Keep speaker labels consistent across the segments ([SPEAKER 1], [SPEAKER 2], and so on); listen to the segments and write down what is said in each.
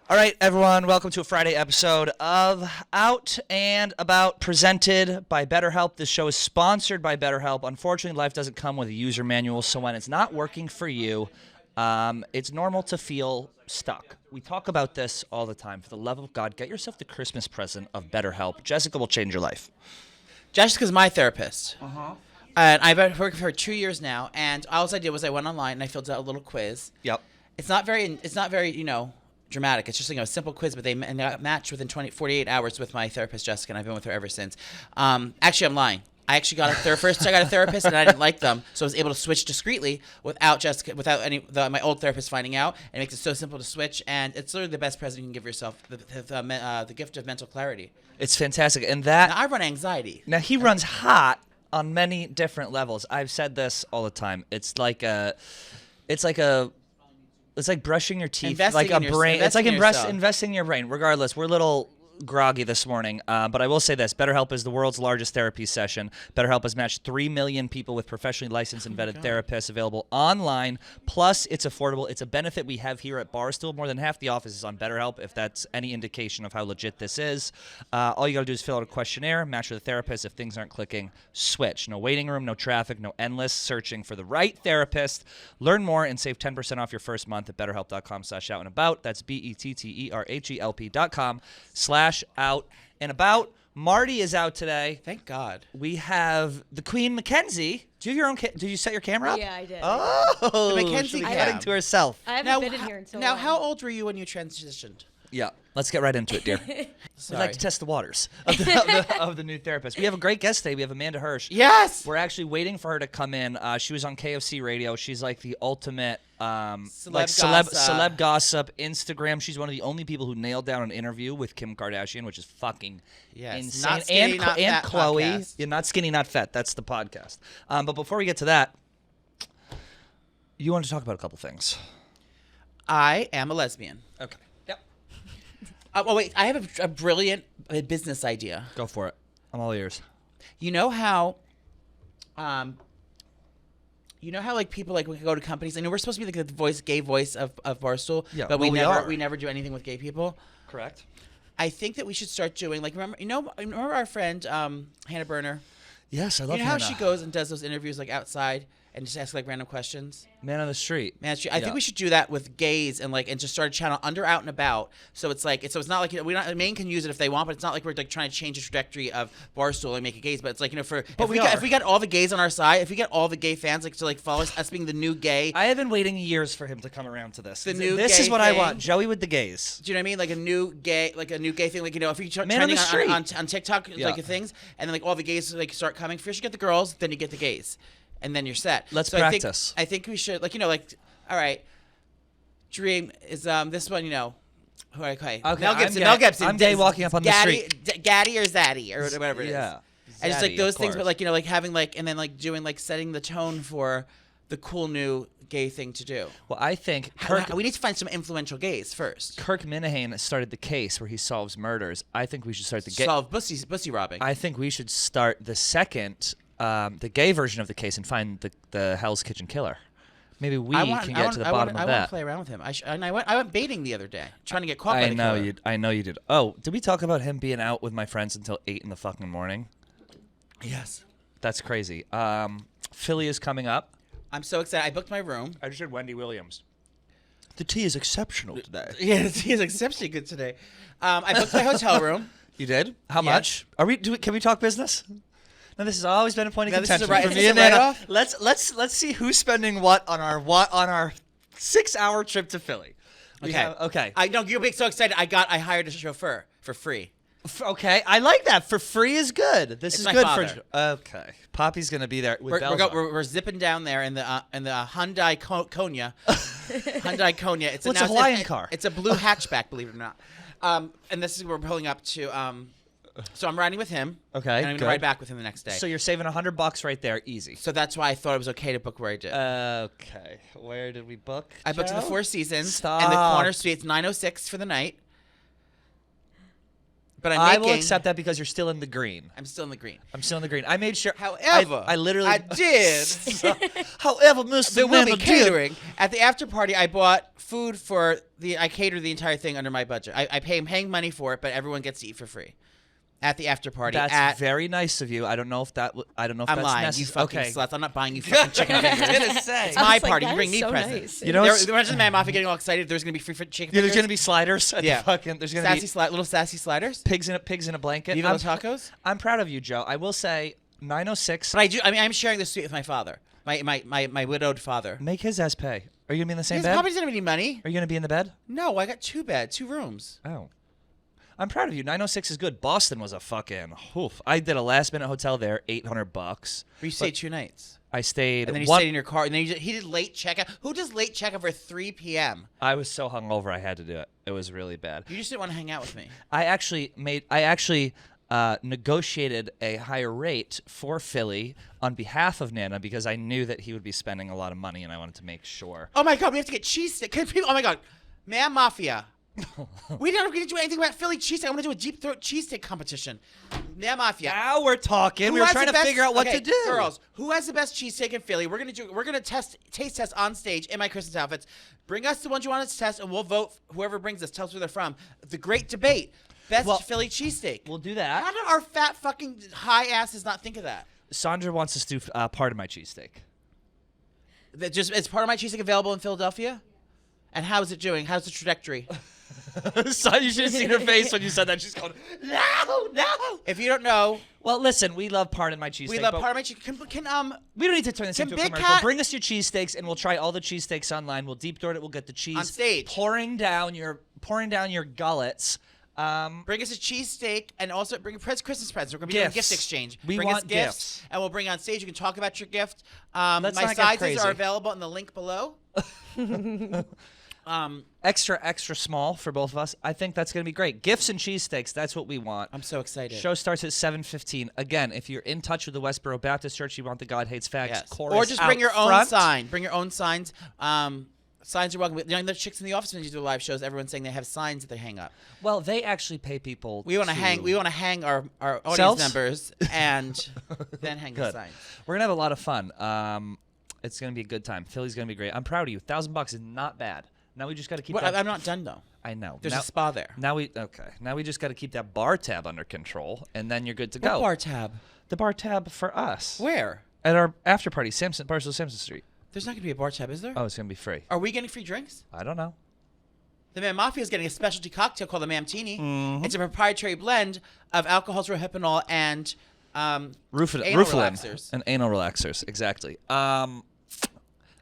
[SPEAKER 1] All right, everyone, welcome to a Friday episode of Out and About, presented by Betterhelp. This show is sponsored by Betterhelp. Unfortunately, life doesn't come with a user manual, so when it's not working for you, it's normal to feel stuck. We talk about this all the time. For the love of God, get yourself the Christmas present of Betterhelp. Jessica will change your life.
[SPEAKER 2] Jessica's my therapist. And I've been working for her 2 years now, and all I did was I went online and I filled out a little quiz.
[SPEAKER 1] Yep.
[SPEAKER 2] It's not very, dramatic. It's just a simple quiz, but they matched within 48 hours with my therapist, Jessica, and I've been with her ever since. Actually, I'm lying. I actually got a therapist. I got a therapist, and I didn't like them, so I was able to switch discreetly without my old therapist finding out. It makes it so simple to switch, and it's literally the best present you can give yourself: the gift of mental clarity.
[SPEAKER 1] It's fantastic, and that
[SPEAKER 2] Now, I run anxiety.
[SPEAKER 1] now he runs hot on many different levels. I've said this all the time. It's like brushing your teeth,
[SPEAKER 2] Investing
[SPEAKER 1] like a
[SPEAKER 2] in your-
[SPEAKER 1] brain. It's like
[SPEAKER 2] investing in yourself.
[SPEAKER 1] investing in your brain. Regardless, we're a little groggy this morning, but I will say this: BetterHelp is the world's largest therapy session. BetterHelp has matched 3 million people with professionally licensed and vetted therapists, available online. Plus, it's affordable. It's a benefit we have here at Barstool. More than half the office is on BetterHelp, if that's any indication of how legit this is. All you got to do is fill out a questionnaire, match with a therapist. If things aren't clicking, switch. No waiting room, no traffic, no endless searching for the right therapist. Learn more and save 10% off your first month at betterhelp.com/out-and-about. That's BETTERHELP.com/out-and-about. Marty is out today.
[SPEAKER 2] Thank God.
[SPEAKER 1] We have the Queen Mackenzie. Do you have your own? Did you set your camera up?
[SPEAKER 3] Yeah, I did.
[SPEAKER 1] Oh,
[SPEAKER 2] The Mackenzie
[SPEAKER 1] she's
[SPEAKER 2] cam.
[SPEAKER 1] cutting to herself.
[SPEAKER 3] I haven't been in here in so long.
[SPEAKER 2] how old were you when you transitioned?
[SPEAKER 1] Yeah, let's get right into it, dear. We'd
[SPEAKER 2] Sorry.
[SPEAKER 1] like to test the waters of the new therapist. We have a great guest today. We have Amanda Hirsch.
[SPEAKER 2] Yes.
[SPEAKER 1] We're actually waiting for her to come in. She was on KFC Radio. She's like the ultimate celeb gossip. Instagram. She's one of the only people who nailed down an interview with Kim Kardashian, which is fucking insane.
[SPEAKER 2] Not skinny, not
[SPEAKER 1] and
[SPEAKER 2] fat
[SPEAKER 1] Chloe.
[SPEAKER 2] podcast.
[SPEAKER 1] You're not skinny, not fat. That's the podcast. But before we get to that, you want to talk about a couple things.
[SPEAKER 2] I am a lesbian.
[SPEAKER 1] Okay. Yep.
[SPEAKER 2] Wait. I have a brilliant business idea.
[SPEAKER 1] Go for it. I'm all ears.
[SPEAKER 2] You know how, like people like we go to companies. I know we're supposed to be like the gay voice of Barstool.
[SPEAKER 1] Yeah,
[SPEAKER 2] But
[SPEAKER 1] well, we are.
[SPEAKER 2] we never do anything with gay people.
[SPEAKER 1] Correct.
[SPEAKER 2] I think that we should start doing remember our friend Hannah Berner.
[SPEAKER 1] Yes, I love
[SPEAKER 2] You know how
[SPEAKER 1] Hannah.
[SPEAKER 2] she goes and does those interviews like outside and just asks like random questions.
[SPEAKER 1] Man on the street.
[SPEAKER 2] Man, I think we should do that with gays and just start a channel under Out and About. So it's like it's not like Maine can use it if they want, but it's not like we're like trying to change the trajectory of Barstool and make it gays. But it's like if we got all the gays on our side, if we get all the gay fans to follow us being the new gay.
[SPEAKER 1] I have been waiting years for him to come around to this. This
[SPEAKER 2] gay
[SPEAKER 1] is what I
[SPEAKER 2] thing.
[SPEAKER 1] want. Joey with the gays.
[SPEAKER 2] Do you know what I mean? Like a new gay thing. If you start
[SPEAKER 1] Man on
[SPEAKER 2] trending
[SPEAKER 1] the street.
[SPEAKER 2] on TikTok things, and then all the gays start coming. First you get the girls, then you get the gays. And then you're set.
[SPEAKER 1] Let's
[SPEAKER 2] so
[SPEAKER 1] practice.
[SPEAKER 2] I think we should all right. Dream is this one, who okay. Mel Gibson.
[SPEAKER 1] Mel Gibson. I'm gay walking up on the street.
[SPEAKER 2] Gaddy or Zaddy or whatever it is.
[SPEAKER 1] Yeah.
[SPEAKER 2] And it's like
[SPEAKER 1] Zaddy,
[SPEAKER 2] those
[SPEAKER 1] of
[SPEAKER 2] things, but
[SPEAKER 1] course.
[SPEAKER 2] having and then doing setting the tone for the cool new gay thing to do.
[SPEAKER 1] Well, I think
[SPEAKER 2] We need to find some influential gays first.
[SPEAKER 1] Kirk Minihane started the case where he solves murders. I think we should start the gay.
[SPEAKER 2] Solve bussy robbing.
[SPEAKER 1] I think we should start the second, the gay version of the case and find the Hell's Kitchen killer. Maybe we can get to the bottom of
[SPEAKER 2] I
[SPEAKER 1] that.
[SPEAKER 2] want to play around with him. I went baiting the other day, trying to get caught by the killer.
[SPEAKER 1] I know you did. Oh, did we talk about him being out with my friends until 8 in the fucking morning?
[SPEAKER 2] Yes.
[SPEAKER 1] That's crazy. Philly is coming up.
[SPEAKER 2] I'm so excited. I booked my room.
[SPEAKER 1] I just heard Wendy Williams. The tea is exceptional today.
[SPEAKER 2] Yes, he is exceptionally good today. I booked my hotel room.
[SPEAKER 1] You did? How
[SPEAKER 2] Yeah.
[SPEAKER 1] much? Can we talk business? No, this has always been a point of
[SPEAKER 2] Now, this is
[SPEAKER 1] contention
[SPEAKER 2] a
[SPEAKER 1] for
[SPEAKER 2] is
[SPEAKER 1] me
[SPEAKER 2] this
[SPEAKER 1] and
[SPEAKER 2] a
[SPEAKER 1] Nana.
[SPEAKER 2] write-off?
[SPEAKER 1] Let's see who's spending what on our 6-hour trip to Philly. Okay.
[SPEAKER 2] I know you'll be so excited. I hired a chauffeur for free.
[SPEAKER 1] Okay, I like that. For free is good. This
[SPEAKER 2] It's
[SPEAKER 1] is
[SPEAKER 2] my
[SPEAKER 1] good
[SPEAKER 2] father.
[SPEAKER 1] for. Okay, Poppy's gonna be there with bells on.
[SPEAKER 2] We're zipping down there in the Hyundai Konya. Hyundai Konya. It's
[SPEAKER 1] Well, it's a Hawaiian car.
[SPEAKER 2] It's a blue hatchback, believe it or not. And this is we're pulling up to. So I'm riding with him.
[SPEAKER 1] Okay,
[SPEAKER 2] And I'm
[SPEAKER 1] good.
[SPEAKER 2] gonna ride back with him the next day.
[SPEAKER 1] So you're saving $100 right there, easy.
[SPEAKER 2] So that's why I thought it was okay to book where I did.
[SPEAKER 1] Okay, where did we book?
[SPEAKER 2] I booked in the
[SPEAKER 1] Joe?
[SPEAKER 2] Four Seasons.
[SPEAKER 1] Stop.
[SPEAKER 2] And the corner suite. It's $906 for the night. But
[SPEAKER 1] I will accept that because you're still in the green.
[SPEAKER 2] I'm still in the green.
[SPEAKER 1] I'm still in the green. I made sure.
[SPEAKER 2] However,
[SPEAKER 1] I literally.
[SPEAKER 2] I did.
[SPEAKER 1] However, Mr.
[SPEAKER 2] There will be
[SPEAKER 1] Manager-
[SPEAKER 2] catering. At the after party, I bought food for I catered the entire thing under my budget. I paying money for it, but everyone gets to eat for free. At the after party.
[SPEAKER 1] That's very nice of you. I don't know if that. I don't know if
[SPEAKER 2] I'm
[SPEAKER 1] that's
[SPEAKER 2] lying.
[SPEAKER 1] necessary.
[SPEAKER 2] You fucking
[SPEAKER 1] Okay.
[SPEAKER 2] sluts. I'm not buying you fucking chicken fingers.
[SPEAKER 1] I was gonna say.
[SPEAKER 2] It's my
[SPEAKER 3] was like,
[SPEAKER 2] party.
[SPEAKER 3] that
[SPEAKER 2] You bring
[SPEAKER 3] is
[SPEAKER 2] me
[SPEAKER 3] so
[SPEAKER 2] presents.
[SPEAKER 3] nice.
[SPEAKER 1] You know,
[SPEAKER 2] Imagine the man mafia getting all excited. There's gonna be free chicken
[SPEAKER 1] Yeah,
[SPEAKER 2] fingers.
[SPEAKER 1] there's gonna be sliders. At
[SPEAKER 2] Yeah.
[SPEAKER 1] the fucking. There's gonna be
[SPEAKER 2] little sassy sliders.
[SPEAKER 1] pigs in a blanket.
[SPEAKER 2] Viva los tacos.
[SPEAKER 1] I'm proud of you, Joe. I will say 906.
[SPEAKER 2] But I'm sharing this suite with my father, my widowed father.
[SPEAKER 1] Make his ass pay. Are you gonna be in the same
[SPEAKER 2] His
[SPEAKER 1] bed?
[SPEAKER 2] probably doesn't have any money.
[SPEAKER 1] Are you gonna be in the bed?
[SPEAKER 2] No, I got 2 rooms.
[SPEAKER 1] Oh. I'm proud of you. 906 is good. Boston was a fucking oof. I did a last minute hotel there, $800.
[SPEAKER 2] Where you stayed 2 nights.
[SPEAKER 1] I stayed.
[SPEAKER 2] And then you
[SPEAKER 1] one,
[SPEAKER 2] stayed in your car. And then he did late checkout. Who does late checkout for 3 p.m.?
[SPEAKER 1] I was so hungover I had to do it. It was really bad.
[SPEAKER 2] You just didn't want to hang out with me.
[SPEAKER 1] I actually negotiated a higher rate for Philly on behalf of Nana because I knew that he would be spending a lot of money and I wanted to make sure.
[SPEAKER 2] Oh my God, we have to get cheesesteak. Oh my God, man, mafia. We don't get to do anything about Philly cheesesteak. I'm gonna do a deep throat cheesesteak competition. Man, mafia.
[SPEAKER 1] Now we're talking.
[SPEAKER 2] Who
[SPEAKER 1] We were
[SPEAKER 2] has
[SPEAKER 1] trying
[SPEAKER 2] the
[SPEAKER 1] to
[SPEAKER 2] best-
[SPEAKER 1] figure out what
[SPEAKER 2] okay,
[SPEAKER 1] to do.
[SPEAKER 2] Girls, who has the best cheesesteak in Philly? We're gonna taste test on stage in my Christmas outfits. Bring us the ones you want us to test, and we'll vote. Whoever brings us, tell us where they're from. The great debate: best Philly cheesesteak.
[SPEAKER 1] We'll do
[SPEAKER 2] How
[SPEAKER 1] that.
[SPEAKER 2] do our fat fucking high asses not think of that?
[SPEAKER 1] Sandra wants us to do part of my cheesesteak.
[SPEAKER 2] That just is part of my cheesesteak available in Philadelphia? And how is it doing? How's the trajectory?
[SPEAKER 1] Son, you should have seen her face when you said that. She's going, no.
[SPEAKER 2] If you don't know,
[SPEAKER 1] Well, listen, we love part of my cheesesteak.
[SPEAKER 2] we love
[SPEAKER 1] but
[SPEAKER 2] part of my cheesesteak.
[SPEAKER 1] we don't need to turn this
[SPEAKER 2] Can
[SPEAKER 1] into a
[SPEAKER 2] Big
[SPEAKER 1] commercial.
[SPEAKER 2] Cat-
[SPEAKER 1] Bring us your cheesesteaks, and we'll try all the cheesesteaks online. We'll deep throat it. We'll get the cheese
[SPEAKER 2] On stage.
[SPEAKER 1] pouring down your gullets.
[SPEAKER 2] bring us a cheesesteak and also bring Christmas presents. We're going to be doing
[SPEAKER 1] Gifts.
[SPEAKER 2] gift exchange.
[SPEAKER 1] We
[SPEAKER 2] bring us
[SPEAKER 1] want
[SPEAKER 2] gifts,
[SPEAKER 1] gifts.
[SPEAKER 2] and we'll bring on stage. You can talk about your gift.
[SPEAKER 1] Let's
[SPEAKER 2] My
[SPEAKER 1] not get
[SPEAKER 2] sizes
[SPEAKER 1] crazy.
[SPEAKER 2] are available in the link below.
[SPEAKER 1] Extra small for both of us. I think that's going to be great. Gifts and cheesesteaks. That's what we want.
[SPEAKER 2] I'm so excited.
[SPEAKER 1] Show starts at 7:15. Again, if you're in touch with the Westboro Baptist Church, you want the God Hates Facts
[SPEAKER 2] Yes.
[SPEAKER 1] chorus
[SPEAKER 2] Or just bring
[SPEAKER 1] out
[SPEAKER 2] your own
[SPEAKER 1] front.
[SPEAKER 2] sign. Bring your own signs. Signs are welcome. You know, the chicks in the office when you do live shows, everyone's saying they have signs that they hang up.
[SPEAKER 1] Well, they actually pay people.
[SPEAKER 2] We want to hang. We want to hang our audience
[SPEAKER 1] Selves?
[SPEAKER 2] members and then hang the
[SPEAKER 1] Good.
[SPEAKER 2] signs.
[SPEAKER 1] We're gonna have a lot of fun. It's gonna be a good time. Philly's gonna be great. I'm proud of you. $1,000 is not bad. Now we just got to keep.
[SPEAKER 2] Well,
[SPEAKER 1] that.
[SPEAKER 2] I'm not done though.
[SPEAKER 1] I know.
[SPEAKER 2] There's
[SPEAKER 1] now,
[SPEAKER 2] a spa there.
[SPEAKER 1] Now we just got to keep that bar tab under control, and then you're good to go.
[SPEAKER 2] What bar tab?
[SPEAKER 1] The bar tab for us
[SPEAKER 2] Where?
[SPEAKER 1] at our after party, Barstow Simpson Street.
[SPEAKER 2] There's not going to be a bar tab, is there?
[SPEAKER 1] Oh, it's gonna be free.
[SPEAKER 2] Are we getting free drinks?
[SPEAKER 1] I don't know.
[SPEAKER 2] The Man Mafia is getting a specialty cocktail called the Mamtini.
[SPEAKER 1] Mm-hmm.
[SPEAKER 2] It's a proprietary blend of alcohols, rohypnol, and anal
[SPEAKER 1] Rufalin
[SPEAKER 2] relaxers.
[SPEAKER 1] and anal relaxers. Exactly.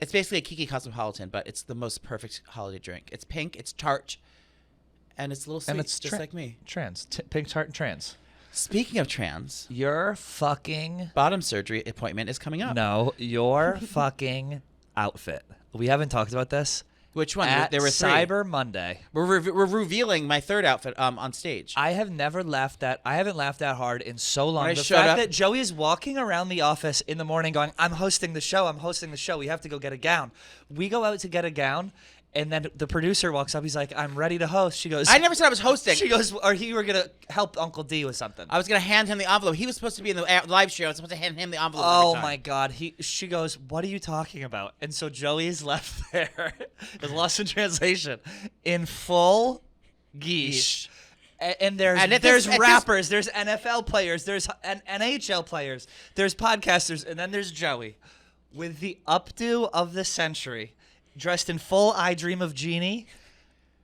[SPEAKER 2] It's basically a Kiki Cosmopolitan, but it's the most perfect holiday drink. It's pink, it's tart, and it's a little sweet,
[SPEAKER 1] and it's
[SPEAKER 2] just like me.
[SPEAKER 1] Trans, pink tart and trans.
[SPEAKER 2] Speaking of trans,
[SPEAKER 1] Your fucking
[SPEAKER 2] bottom surgery appointment is coming up.
[SPEAKER 1] no, your fucking outfit. We haven't talked about this.
[SPEAKER 2] Which one?
[SPEAKER 1] At
[SPEAKER 2] There were 3.
[SPEAKER 1] Cyber Monday.
[SPEAKER 2] We're revealing my third outfit on stage.
[SPEAKER 1] I haven't laughed that hard in so long.
[SPEAKER 2] When I
[SPEAKER 1] The
[SPEAKER 2] showed
[SPEAKER 1] fact
[SPEAKER 2] up-
[SPEAKER 1] that Joey is walking around the office in the morning going, I'm hosting the show. We have to go get a gown. We go out to get a gown, and then the producer walks up. He's like, I'm ready to host. She goes,
[SPEAKER 2] I never said I was hosting.
[SPEAKER 1] She goes, or you were going to help Uncle D with something.
[SPEAKER 2] I was going to hand him the envelope. He was supposed to be in the live show. I was supposed to hand him the envelope.
[SPEAKER 1] Oh
[SPEAKER 2] every time.
[SPEAKER 1] my God! She goes, "What are you talking about?" And so Joey is left there, is lost in translation, in full geesh. And there's
[SPEAKER 2] And at this-
[SPEAKER 1] rappers, there's NFL players, there's NHL players, there's podcasters, and then there's Joey, with the updo of the century, dressed in full I Dream of Jeannie.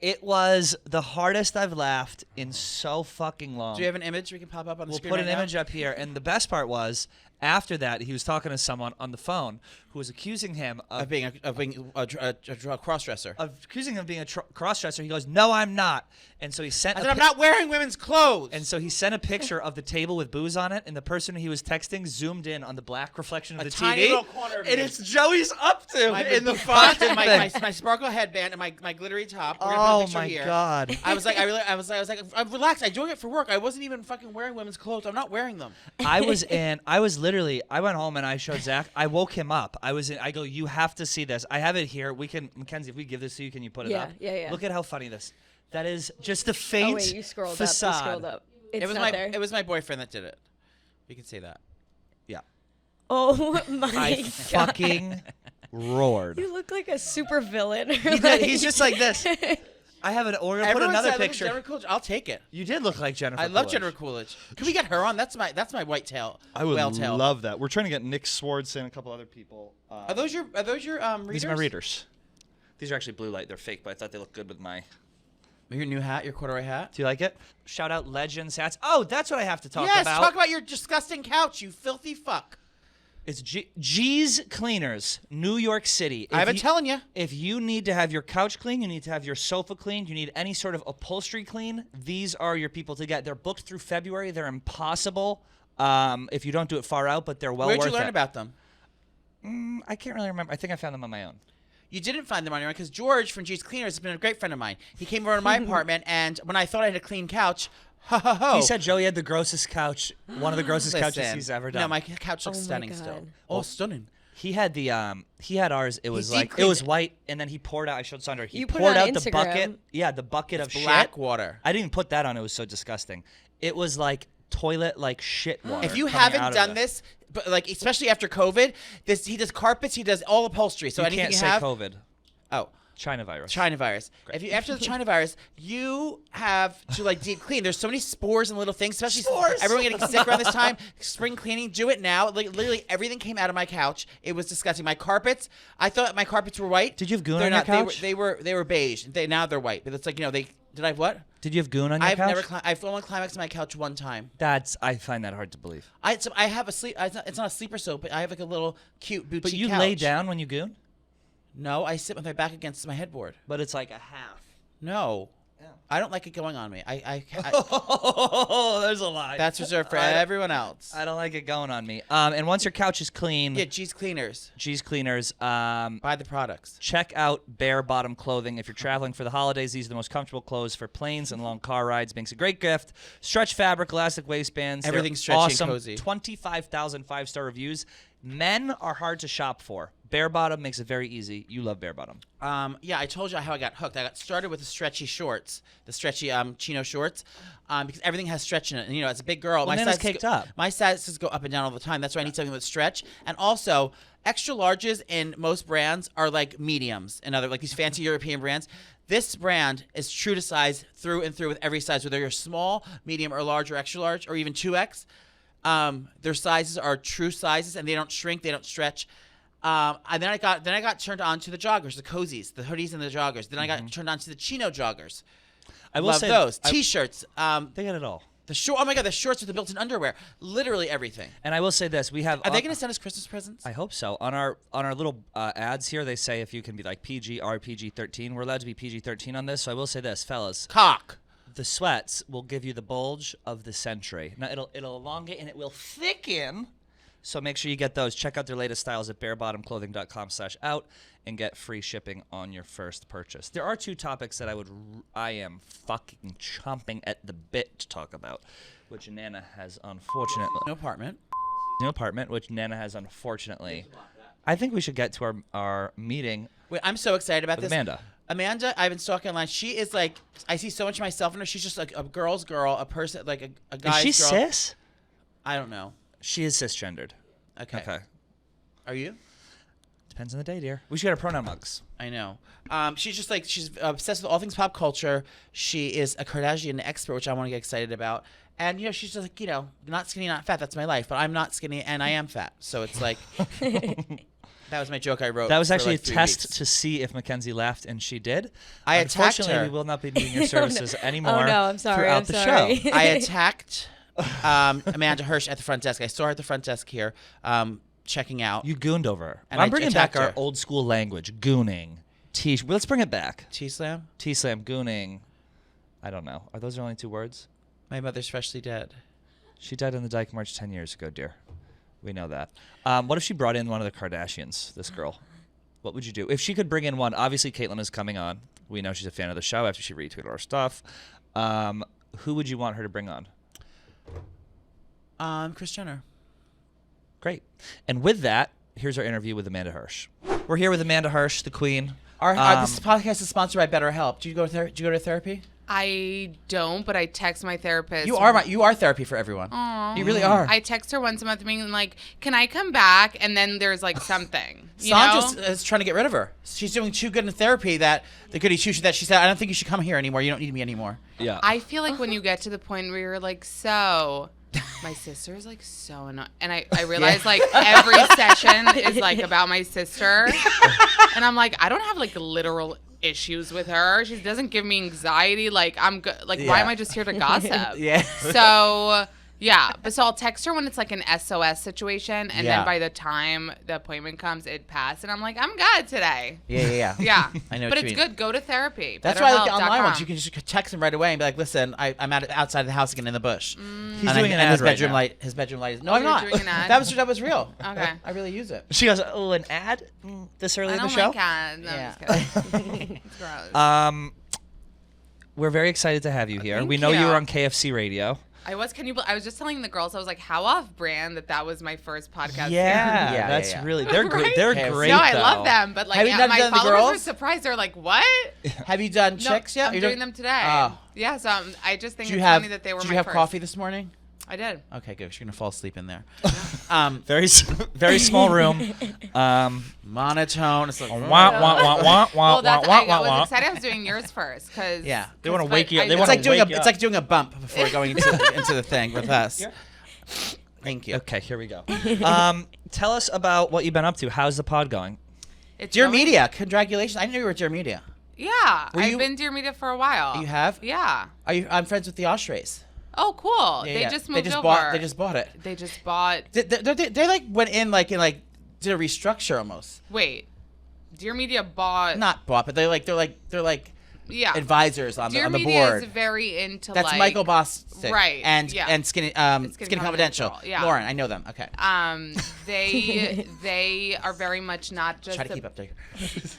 [SPEAKER 1] It was the hardest I've laughed in so fucking long.
[SPEAKER 2] Do you have an image we can pop up on the
[SPEAKER 1] We'll
[SPEAKER 2] screen
[SPEAKER 1] put
[SPEAKER 2] right
[SPEAKER 1] an
[SPEAKER 2] now?
[SPEAKER 1] image up here. And the best part was, after that, he was talking to someone on the phone who was accusing him
[SPEAKER 2] Of being a cross-dresser.
[SPEAKER 1] of being a cross-dresser. He goes, "No, I'm not." And so he sent.
[SPEAKER 2] I said, I'm not wearing women's clothes.
[SPEAKER 1] And so he sent a picture of the table with booze on it, and the person he was texting zoomed in on the black reflection of
[SPEAKER 2] A
[SPEAKER 1] the
[SPEAKER 2] tiny
[SPEAKER 1] TV,
[SPEAKER 2] little corner of
[SPEAKER 1] and
[SPEAKER 2] me.
[SPEAKER 1] it's Joey's updo
[SPEAKER 2] my
[SPEAKER 1] in the
[SPEAKER 2] font
[SPEAKER 1] fucking
[SPEAKER 2] and
[SPEAKER 1] thing.
[SPEAKER 2] my sparkle headband and my glittery top. We're gonna
[SPEAKER 1] Oh
[SPEAKER 2] put a picture
[SPEAKER 1] my
[SPEAKER 2] here.
[SPEAKER 1] God!
[SPEAKER 2] I was like, I'm relaxed. I'm doing it for work. I wasn't even fucking wearing women's clothes. I'm not wearing them.
[SPEAKER 1] I went home and I showed Zach. I woke him up. I go, you have to see this. I have it here. Mackenzie, if we give this to you, can you put it
[SPEAKER 3] Yeah,
[SPEAKER 1] up?
[SPEAKER 3] yeah.
[SPEAKER 1] Look at how funny this. That is just the faint
[SPEAKER 3] Oh wait, you scrolled
[SPEAKER 1] facade.
[SPEAKER 3] up. You scrolled up. It's
[SPEAKER 2] It was
[SPEAKER 3] not there.
[SPEAKER 2] it was my boyfriend that did it. You can say that.
[SPEAKER 1] Yeah.
[SPEAKER 3] Oh my
[SPEAKER 1] I
[SPEAKER 3] god.
[SPEAKER 1] fucking roared.
[SPEAKER 3] You look like a super villain.
[SPEAKER 1] He's just like this. I have an. We're gonna put
[SPEAKER 2] Everyone
[SPEAKER 1] another
[SPEAKER 2] said I look like
[SPEAKER 1] picture.
[SPEAKER 2] Jennifer Coolidge. I'll take it.
[SPEAKER 1] You did look like Jennifer.
[SPEAKER 2] I love
[SPEAKER 1] Coolidge.
[SPEAKER 2] Jennifer Coolidge. Can we get her on? That's my white tail.
[SPEAKER 1] I would
[SPEAKER 2] whale tail.
[SPEAKER 1] love that. We're trying to get Nick Swartz and a couple other people.
[SPEAKER 2] Are those your readers?
[SPEAKER 1] These are my readers. These are actually blue light. They're fake, but I thought they looked good with my.
[SPEAKER 2] Your new hat, your corduroy hat.
[SPEAKER 1] Do you like it? Shout out Legends hats. Oh, that's what I have to talk
[SPEAKER 2] Yes,
[SPEAKER 1] about.
[SPEAKER 2] talk about your disgusting couch, you filthy fuck.
[SPEAKER 1] It's G's Cleaners, New York City.
[SPEAKER 2] I've been telling you.
[SPEAKER 1] If you need to have your couch clean, you need to have your sofa clean, you need any sort of upholstery clean, these are your people to get. They're booked through February. They're impossible if you don't do it far out, but they're well worth it.
[SPEAKER 2] Where'd you learn about them?
[SPEAKER 1] I can't really remember. I think I found them on my own.
[SPEAKER 2] You didn't find them on your own because George from G's Cleaners has been a great friend of mine. He came over to my apartment, and when I thought I had a clean couch,
[SPEAKER 1] He said Joey had the grossest couch, one of the grossest couches
[SPEAKER 2] Listen,
[SPEAKER 1] he's ever done.
[SPEAKER 2] No, my couch looks
[SPEAKER 3] Oh my
[SPEAKER 2] stunning
[SPEAKER 3] God.
[SPEAKER 2] still. Oh, stunning.
[SPEAKER 1] He had ours. It was
[SPEAKER 2] deep
[SPEAKER 1] like it
[SPEAKER 2] cleaned
[SPEAKER 1] was
[SPEAKER 2] it.
[SPEAKER 1] white, and then he poured out. I showed Sandra. He
[SPEAKER 3] You put
[SPEAKER 1] poured
[SPEAKER 3] it on
[SPEAKER 1] out the
[SPEAKER 3] Instagram.
[SPEAKER 1] bucket. Yeah, the bucket of
[SPEAKER 2] Black
[SPEAKER 1] shit.
[SPEAKER 2] water.
[SPEAKER 1] I didn't even put that on. It was so disgusting. It was like toilet like shit water.
[SPEAKER 2] If you
[SPEAKER 1] coming out
[SPEAKER 2] haven't
[SPEAKER 1] of
[SPEAKER 2] done
[SPEAKER 1] it.
[SPEAKER 2] this, but like especially after COVID, he does carpets, he does all upholstery. So
[SPEAKER 1] you
[SPEAKER 2] anything
[SPEAKER 1] can't
[SPEAKER 2] you
[SPEAKER 1] say
[SPEAKER 2] have.
[SPEAKER 1] COVID.
[SPEAKER 2] Oh.
[SPEAKER 1] China virus.
[SPEAKER 2] China virus. If you after the China virus, you have to like deep clean. There's so many spores and little things, especially
[SPEAKER 1] Spores!
[SPEAKER 2] everyone getting sick around this time. Spring cleaning, do it now. Like literally everything came out of my couch. It was disgusting. My carpets, I thought my carpets were white.
[SPEAKER 1] Did you have goon
[SPEAKER 2] They're
[SPEAKER 1] on your
[SPEAKER 2] not.
[SPEAKER 1] couch?
[SPEAKER 2] They were beige. Now they're white. But it's like did I have what?
[SPEAKER 1] Did you have goon on your
[SPEAKER 2] I've
[SPEAKER 1] couch?
[SPEAKER 2] never. I've only climaxed my couch one time.
[SPEAKER 1] I find that hard to believe.
[SPEAKER 2] I have a sleep. It's not a sleeper soap, but I have like a little cute boutique.
[SPEAKER 1] But you
[SPEAKER 2] couch.
[SPEAKER 1] lay down when you goon?
[SPEAKER 2] No, I sit with my back against my headboard.
[SPEAKER 1] But it's like a half.
[SPEAKER 2] No, I don't like it going on me. I
[SPEAKER 1] Oh, there's a lie.
[SPEAKER 2] that's reserved for everyone else.
[SPEAKER 1] I don't like it going on me. And once your couch is clean,
[SPEAKER 2] Yeah, G's Cleaners.
[SPEAKER 1] G's Cleaners.
[SPEAKER 2] Buy the products.
[SPEAKER 1] Check out Bearbottom Clothing. If you're traveling for the holidays, these are the most comfortable clothes for planes and long car rides. Makes a great gift. Stretch fabric, elastic waistbands. They're
[SPEAKER 2] Everything's stretchy and
[SPEAKER 1] awesome.
[SPEAKER 2] cozy.
[SPEAKER 1] 25,000 5-star reviews. Men are hard to shop for. Bearbottom makes it very easy. You love Bearbottom.
[SPEAKER 2] Yeah, I told you how I got hooked. I got started with the stretchy shorts, the stretchy chino shorts, because everything has stretch in it. And as a big girl,
[SPEAKER 1] Well,
[SPEAKER 2] my
[SPEAKER 1] Nana's
[SPEAKER 2] sizes
[SPEAKER 1] caked up.
[SPEAKER 2] My sizes go up and down all the time. That's why I need something with stretch. And also, extra larges in most brands are like mediums and other like these fancy European brands. This brand is true to size through and through with every size, whether you're small, medium, or large, or extra large, or even 2X. Their sizes are true sizes, and they don't shrink, they don't stretch. And then I got turned on to the joggers, the cozies, the hoodies, and the joggers. Then I got turned on to the chino joggers.
[SPEAKER 1] I will
[SPEAKER 2] Love
[SPEAKER 1] say
[SPEAKER 2] those T-shirts.
[SPEAKER 1] They got it all.
[SPEAKER 2] The short. Oh my god, the shorts with the built-in underwear. Literally everything.
[SPEAKER 1] And I will say this: we have.
[SPEAKER 2] Are they going to send us Christmas presents?
[SPEAKER 1] I hope so. On our little ads here, they say if you can be like PG or PG-13. We're allowed to be PG-13 on this. So I will say this, fellas.
[SPEAKER 2] Cock.
[SPEAKER 1] The sweats will give you the bulge of the century. Now it'll elongate and it will thicken. So make sure you get those. Check out their latest styles at bearbottomclothing.com/out and get free shipping on your first purchase. There are two topics that I am fucking chomping at the bit to talk about, which Nana has unfortunately
[SPEAKER 2] No apartment.
[SPEAKER 1] new apartment, which Nana has unfortunately. I think we should get to our meeting
[SPEAKER 2] Wait, I'm so excited about
[SPEAKER 1] with
[SPEAKER 2] this.
[SPEAKER 1] Amanda.
[SPEAKER 2] Amanda, I've been stalking online. She is like, I see so much of myself in her. She's just like a girl's girl, a person, like a guy's
[SPEAKER 1] Is she
[SPEAKER 2] girl.
[SPEAKER 1] cis?
[SPEAKER 2] I don't know.
[SPEAKER 1] She is cisgendered.
[SPEAKER 2] Okay. Are you?
[SPEAKER 1] Depends on the day, dear. We should get our pronoun mugs.
[SPEAKER 2] I know. She's just like, she's obsessed with all things pop culture. She is a Kardashian expert, which I want to get excited about. And, she's just like, not skinny, not fat. That's my life. But I'm not skinny and I am fat. So it's like, that was my joke I wrote.
[SPEAKER 1] That was
[SPEAKER 2] for
[SPEAKER 1] actually
[SPEAKER 2] like
[SPEAKER 1] a
[SPEAKER 2] 3
[SPEAKER 1] test
[SPEAKER 2] weeks.
[SPEAKER 1] to see if Mackenzie laughed, and she did.
[SPEAKER 2] I attacked
[SPEAKER 1] Unfortunately,
[SPEAKER 2] her.
[SPEAKER 1] we will not be needing your services anymore.
[SPEAKER 3] Oh no, I'm sorry.
[SPEAKER 1] Throughout
[SPEAKER 3] I'm
[SPEAKER 1] the
[SPEAKER 3] sorry.
[SPEAKER 1] show.
[SPEAKER 2] I attacked Amanda Hirsch at the front desk. I saw her at the front desk here checking out.
[SPEAKER 1] You gooned over her.
[SPEAKER 2] And
[SPEAKER 1] I'm
[SPEAKER 2] I
[SPEAKER 1] bringing back
[SPEAKER 2] attacked
[SPEAKER 1] our
[SPEAKER 2] her.
[SPEAKER 1] old school language, gooning. Let's bring it back.
[SPEAKER 2] T-Slam?
[SPEAKER 1] T-slam, gooning. I don't know. Are those the only 2 words?
[SPEAKER 2] My mother's freshly dead.
[SPEAKER 1] She died on the Dyke March 10 years ago, dear. We know that. What if she brought in one of the Kardashians, this girl? What would you do? If she could bring in one, obviously Caitlyn is coming on. We know she's a fan of the show after she retweeted our stuff. Who would you want her to bring on?
[SPEAKER 2] Kris Jenner.
[SPEAKER 1] Great. And with that, here's our interview with Amanda Hirsch. We're here with Amanda Hirsch, the queen.
[SPEAKER 2] This podcast is sponsored by BetterHelp. Do you go to therapy?
[SPEAKER 4] I don't, but I text my therapist.
[SPEAKER 2] You are therapy for everyone.
[SPEAKER 4] Aww.
[SPEAKER 2] You really are.
[SPEAKER 4] I text her once a month being like, can I come back? And then there's like something. You
[SPEAKER 2] Sandra's
[SPEAKER 4] know?
[SPEAKER 2] is trying to get rid of her. She's doing too good in therapy that the goody two shoes that she said, I don't think you should come here anymore. You don't need me anymore.
[SPEAKER 1] Yeah.
[SPEAKER 4] I feel like when you get to the point where you're like, so my sister is like so annoying. And I realize like every session is like about my sister. And I'm like, I don't have like literal issues with her. She doesn't give me anxiety. Like I'm good. Like why am I just here to gossip?
[SPEAKER 2] Yeah.
[SPEAKER 4] So yeah, but so I'll text her when it's like an SOS situation, and
[SPEAKER 2] Yeah.
[SPEAKER 4] then by the time the appointment comes, it passed, and I'm like, I'm good today.
[SPEAKER 2] Yeah.
[SPEAKER 4] Yeah,
[SPEAKER 2] I know what
[SPEAKER 4] but
[SPEAKER 2] you
[SPEAKER 4] it's
[SPEAKER 2] mean.
[SPEAKER 4] good. Go to therapy.
[SPEAKER 2] That's why I look at
[SPEAKER 4] Betterhelp.com.
[SPEAKER 2] online ones. You can just text him right away and be like, "Listen, I'm outside the house again in the bush."
[SPEAKER 1] He's doing an ad
[SPEAKER 2] his
[SPEAKER 1] right
[SPEAKER 2] bedroom
[SPEAKER 1] now.
[SPEAKER 2] light. His bedroom light is. No,
[SPEAKER 4] Oh,
[SPEAKER 2] I'm
[SPEAKER 4] you're
[SPEAKER 2] not.
[SPEAKER 4] doing an ad?
[SPEAKER 2] That was real.
[SPEAKER 4] Okay.
[SPEAKER 2] I really use it.
[SPEAKER 1] She goes, oh, an ad this early
[SPEAKER 4] I
[SPEAKER 1] in the
[SPEAKER 4] don't
[SPEAKER 1] show?
[SPEAKER 4] like ads. No,
[SPEAKER 2] Yeah.
[SPEAKER 4] I'm just kidding. It's gross.
[SPEAKER 1] We're very excited to have you here.
[SPEAKER 4] Thank
[SPEAKER 1] We know you
[SPEAKER 4] you.
[SPEAKER 1] were on KFC Radio.
[SPEAKER 4] I was. I was just telling the girls. I was like, how off brand that was my first podcast.
[SPEAKER 2] Yeah,
[SPEAKER 1] that's
[SPEAKER 2] yeah.
[SPEAKER 1] really they're
[SPEAKER 4] Right?
[SPEAKER 1] they're
[SPEAKER 2] KFC.
[SPEAKER 1] great.
[SPEAKER 4] No, I
[SPEAKER 1] though.
[SPEAKER 4] love them, but like
[SPEAKER 2] Have you not
[SPEAKER 4] my
[SPEAKER 2] done the
[SPEAKER 4] followers were
[SPEAKER 2] girls?
[SPEAKER 4] surprised. They're like, what?
[SPEAKER 2] Have you done
[SPEAKER 4] No,
[SPEAKER 2] chicks yet?
[SPEAKER 4] I'm
[SPEAKER 2] You
[SPEAKER 4] doing
[SPEAKER 2] don't-
[SPEAKER 4] them today.
[SPEAKER 2] Oh.
[SPEAKER 4] Yeah, so I just think
[SPEAKER 2] Did
[SPEAKER 4] it's
[SPEAKER 2] you have?
[SPEAKER 4] funny that they were
[SPEAKER 2] Did
[SPEAKER 4] my
[SPEAKER 2] you have
[SPEAKER 4] first.
[SPEAKER 2] coffee this morning?
[SPEAKER 4] I did.
[SPEAKER 2] Okay, good. You're gonna fall asleep in there.
[SPEAKER 1] Very small room.
[SPEAKER 2] Monotone. It's like
[SPEAKER 1] Wah, wah, wah, wah, wah,
[SPEAKER 4] Well,
[SPEAKER 1] wah,
[SPEAKER 4] that's,
[SPEAKER 1] wah,
[SPEAKER 4] I
[SPEAKER 1] wah,
[SPEAKER 4] was
[SPEAKER 1] wah.
[SPEAKER 4] excited I was doing yours first because
[SPEAKER 2] Yeah.
[SPEAKER 1] They wanna wake you up. They
[SPEAKER 2] It's
[SPEAKER 1] wanna
[SPEAKER 2] like doing
[SPEAKER 1] wake you
[SPEAKER 2] it's
[SPEAKER 1] up.
[SPEAKER 2] like doing a bump before going into the thing with us. Thank you.
[SPEAKER 1] Okay, here we go. Tell us about what you've been up to. How's the pod going?
[SPEAKER 4] It's
[SPEAKER 2] Dear
[SPEAKER 4] going-
[SPEAKER 2] Media, congratulations! I knew you were at Dear Media.
[SPEAKER 4] Yeah,
[SPEAKER 2] Were
[SPEAKER 4] I've
[SPEAKER 2] you-
[SPEAKER 4] been Dear Media for a while.
[SPEAKER 2] You have?
[SPEAKER 4] Yeah.
[SPEAKER 2] I'm friends with the Ospreys.
[SPEAKER 4] Oh, cool.
[SPEAKER 2] Yeah,
[SPEAKER 4] they
[SPEAKER 2] yeah.
[SPEAKER 4] just moved over.
[SPEAKER 2] They just bought it.
[SPEAKER 4] They just bought.
[SPEAKER 2] They like went in like did a restructure almost.
[SPEAKER 4] Wait, Dear Media bought.
[SPEAKER 2] Not bought, but they're like
[SPEAKER 4] Yeah.
[SPEAKER 2] advisors on
[SPEAKER 4] Dear
[SPEAKER 2] the
[SPEAKER 4] Media
[SPEAKER 2] board.
[SPEAKER 4] is very into
[SPEAKER 2] That's
[SPEAKER 4] like.
[SPEAKER 2] Michael Bosstick,
[SPEAKER 4] Right,
[SPEAKER 2] And
[SPEAKER 4] yeah.
[SPEAKER 2] and Skinny Confidential.
[SPEAKER 4] Yeah.
[SPEAKER 2] Lauren, I know them. Okay.
[SPEAKER 4] They are very much not just.
[SPEAKER 2] Try to keep up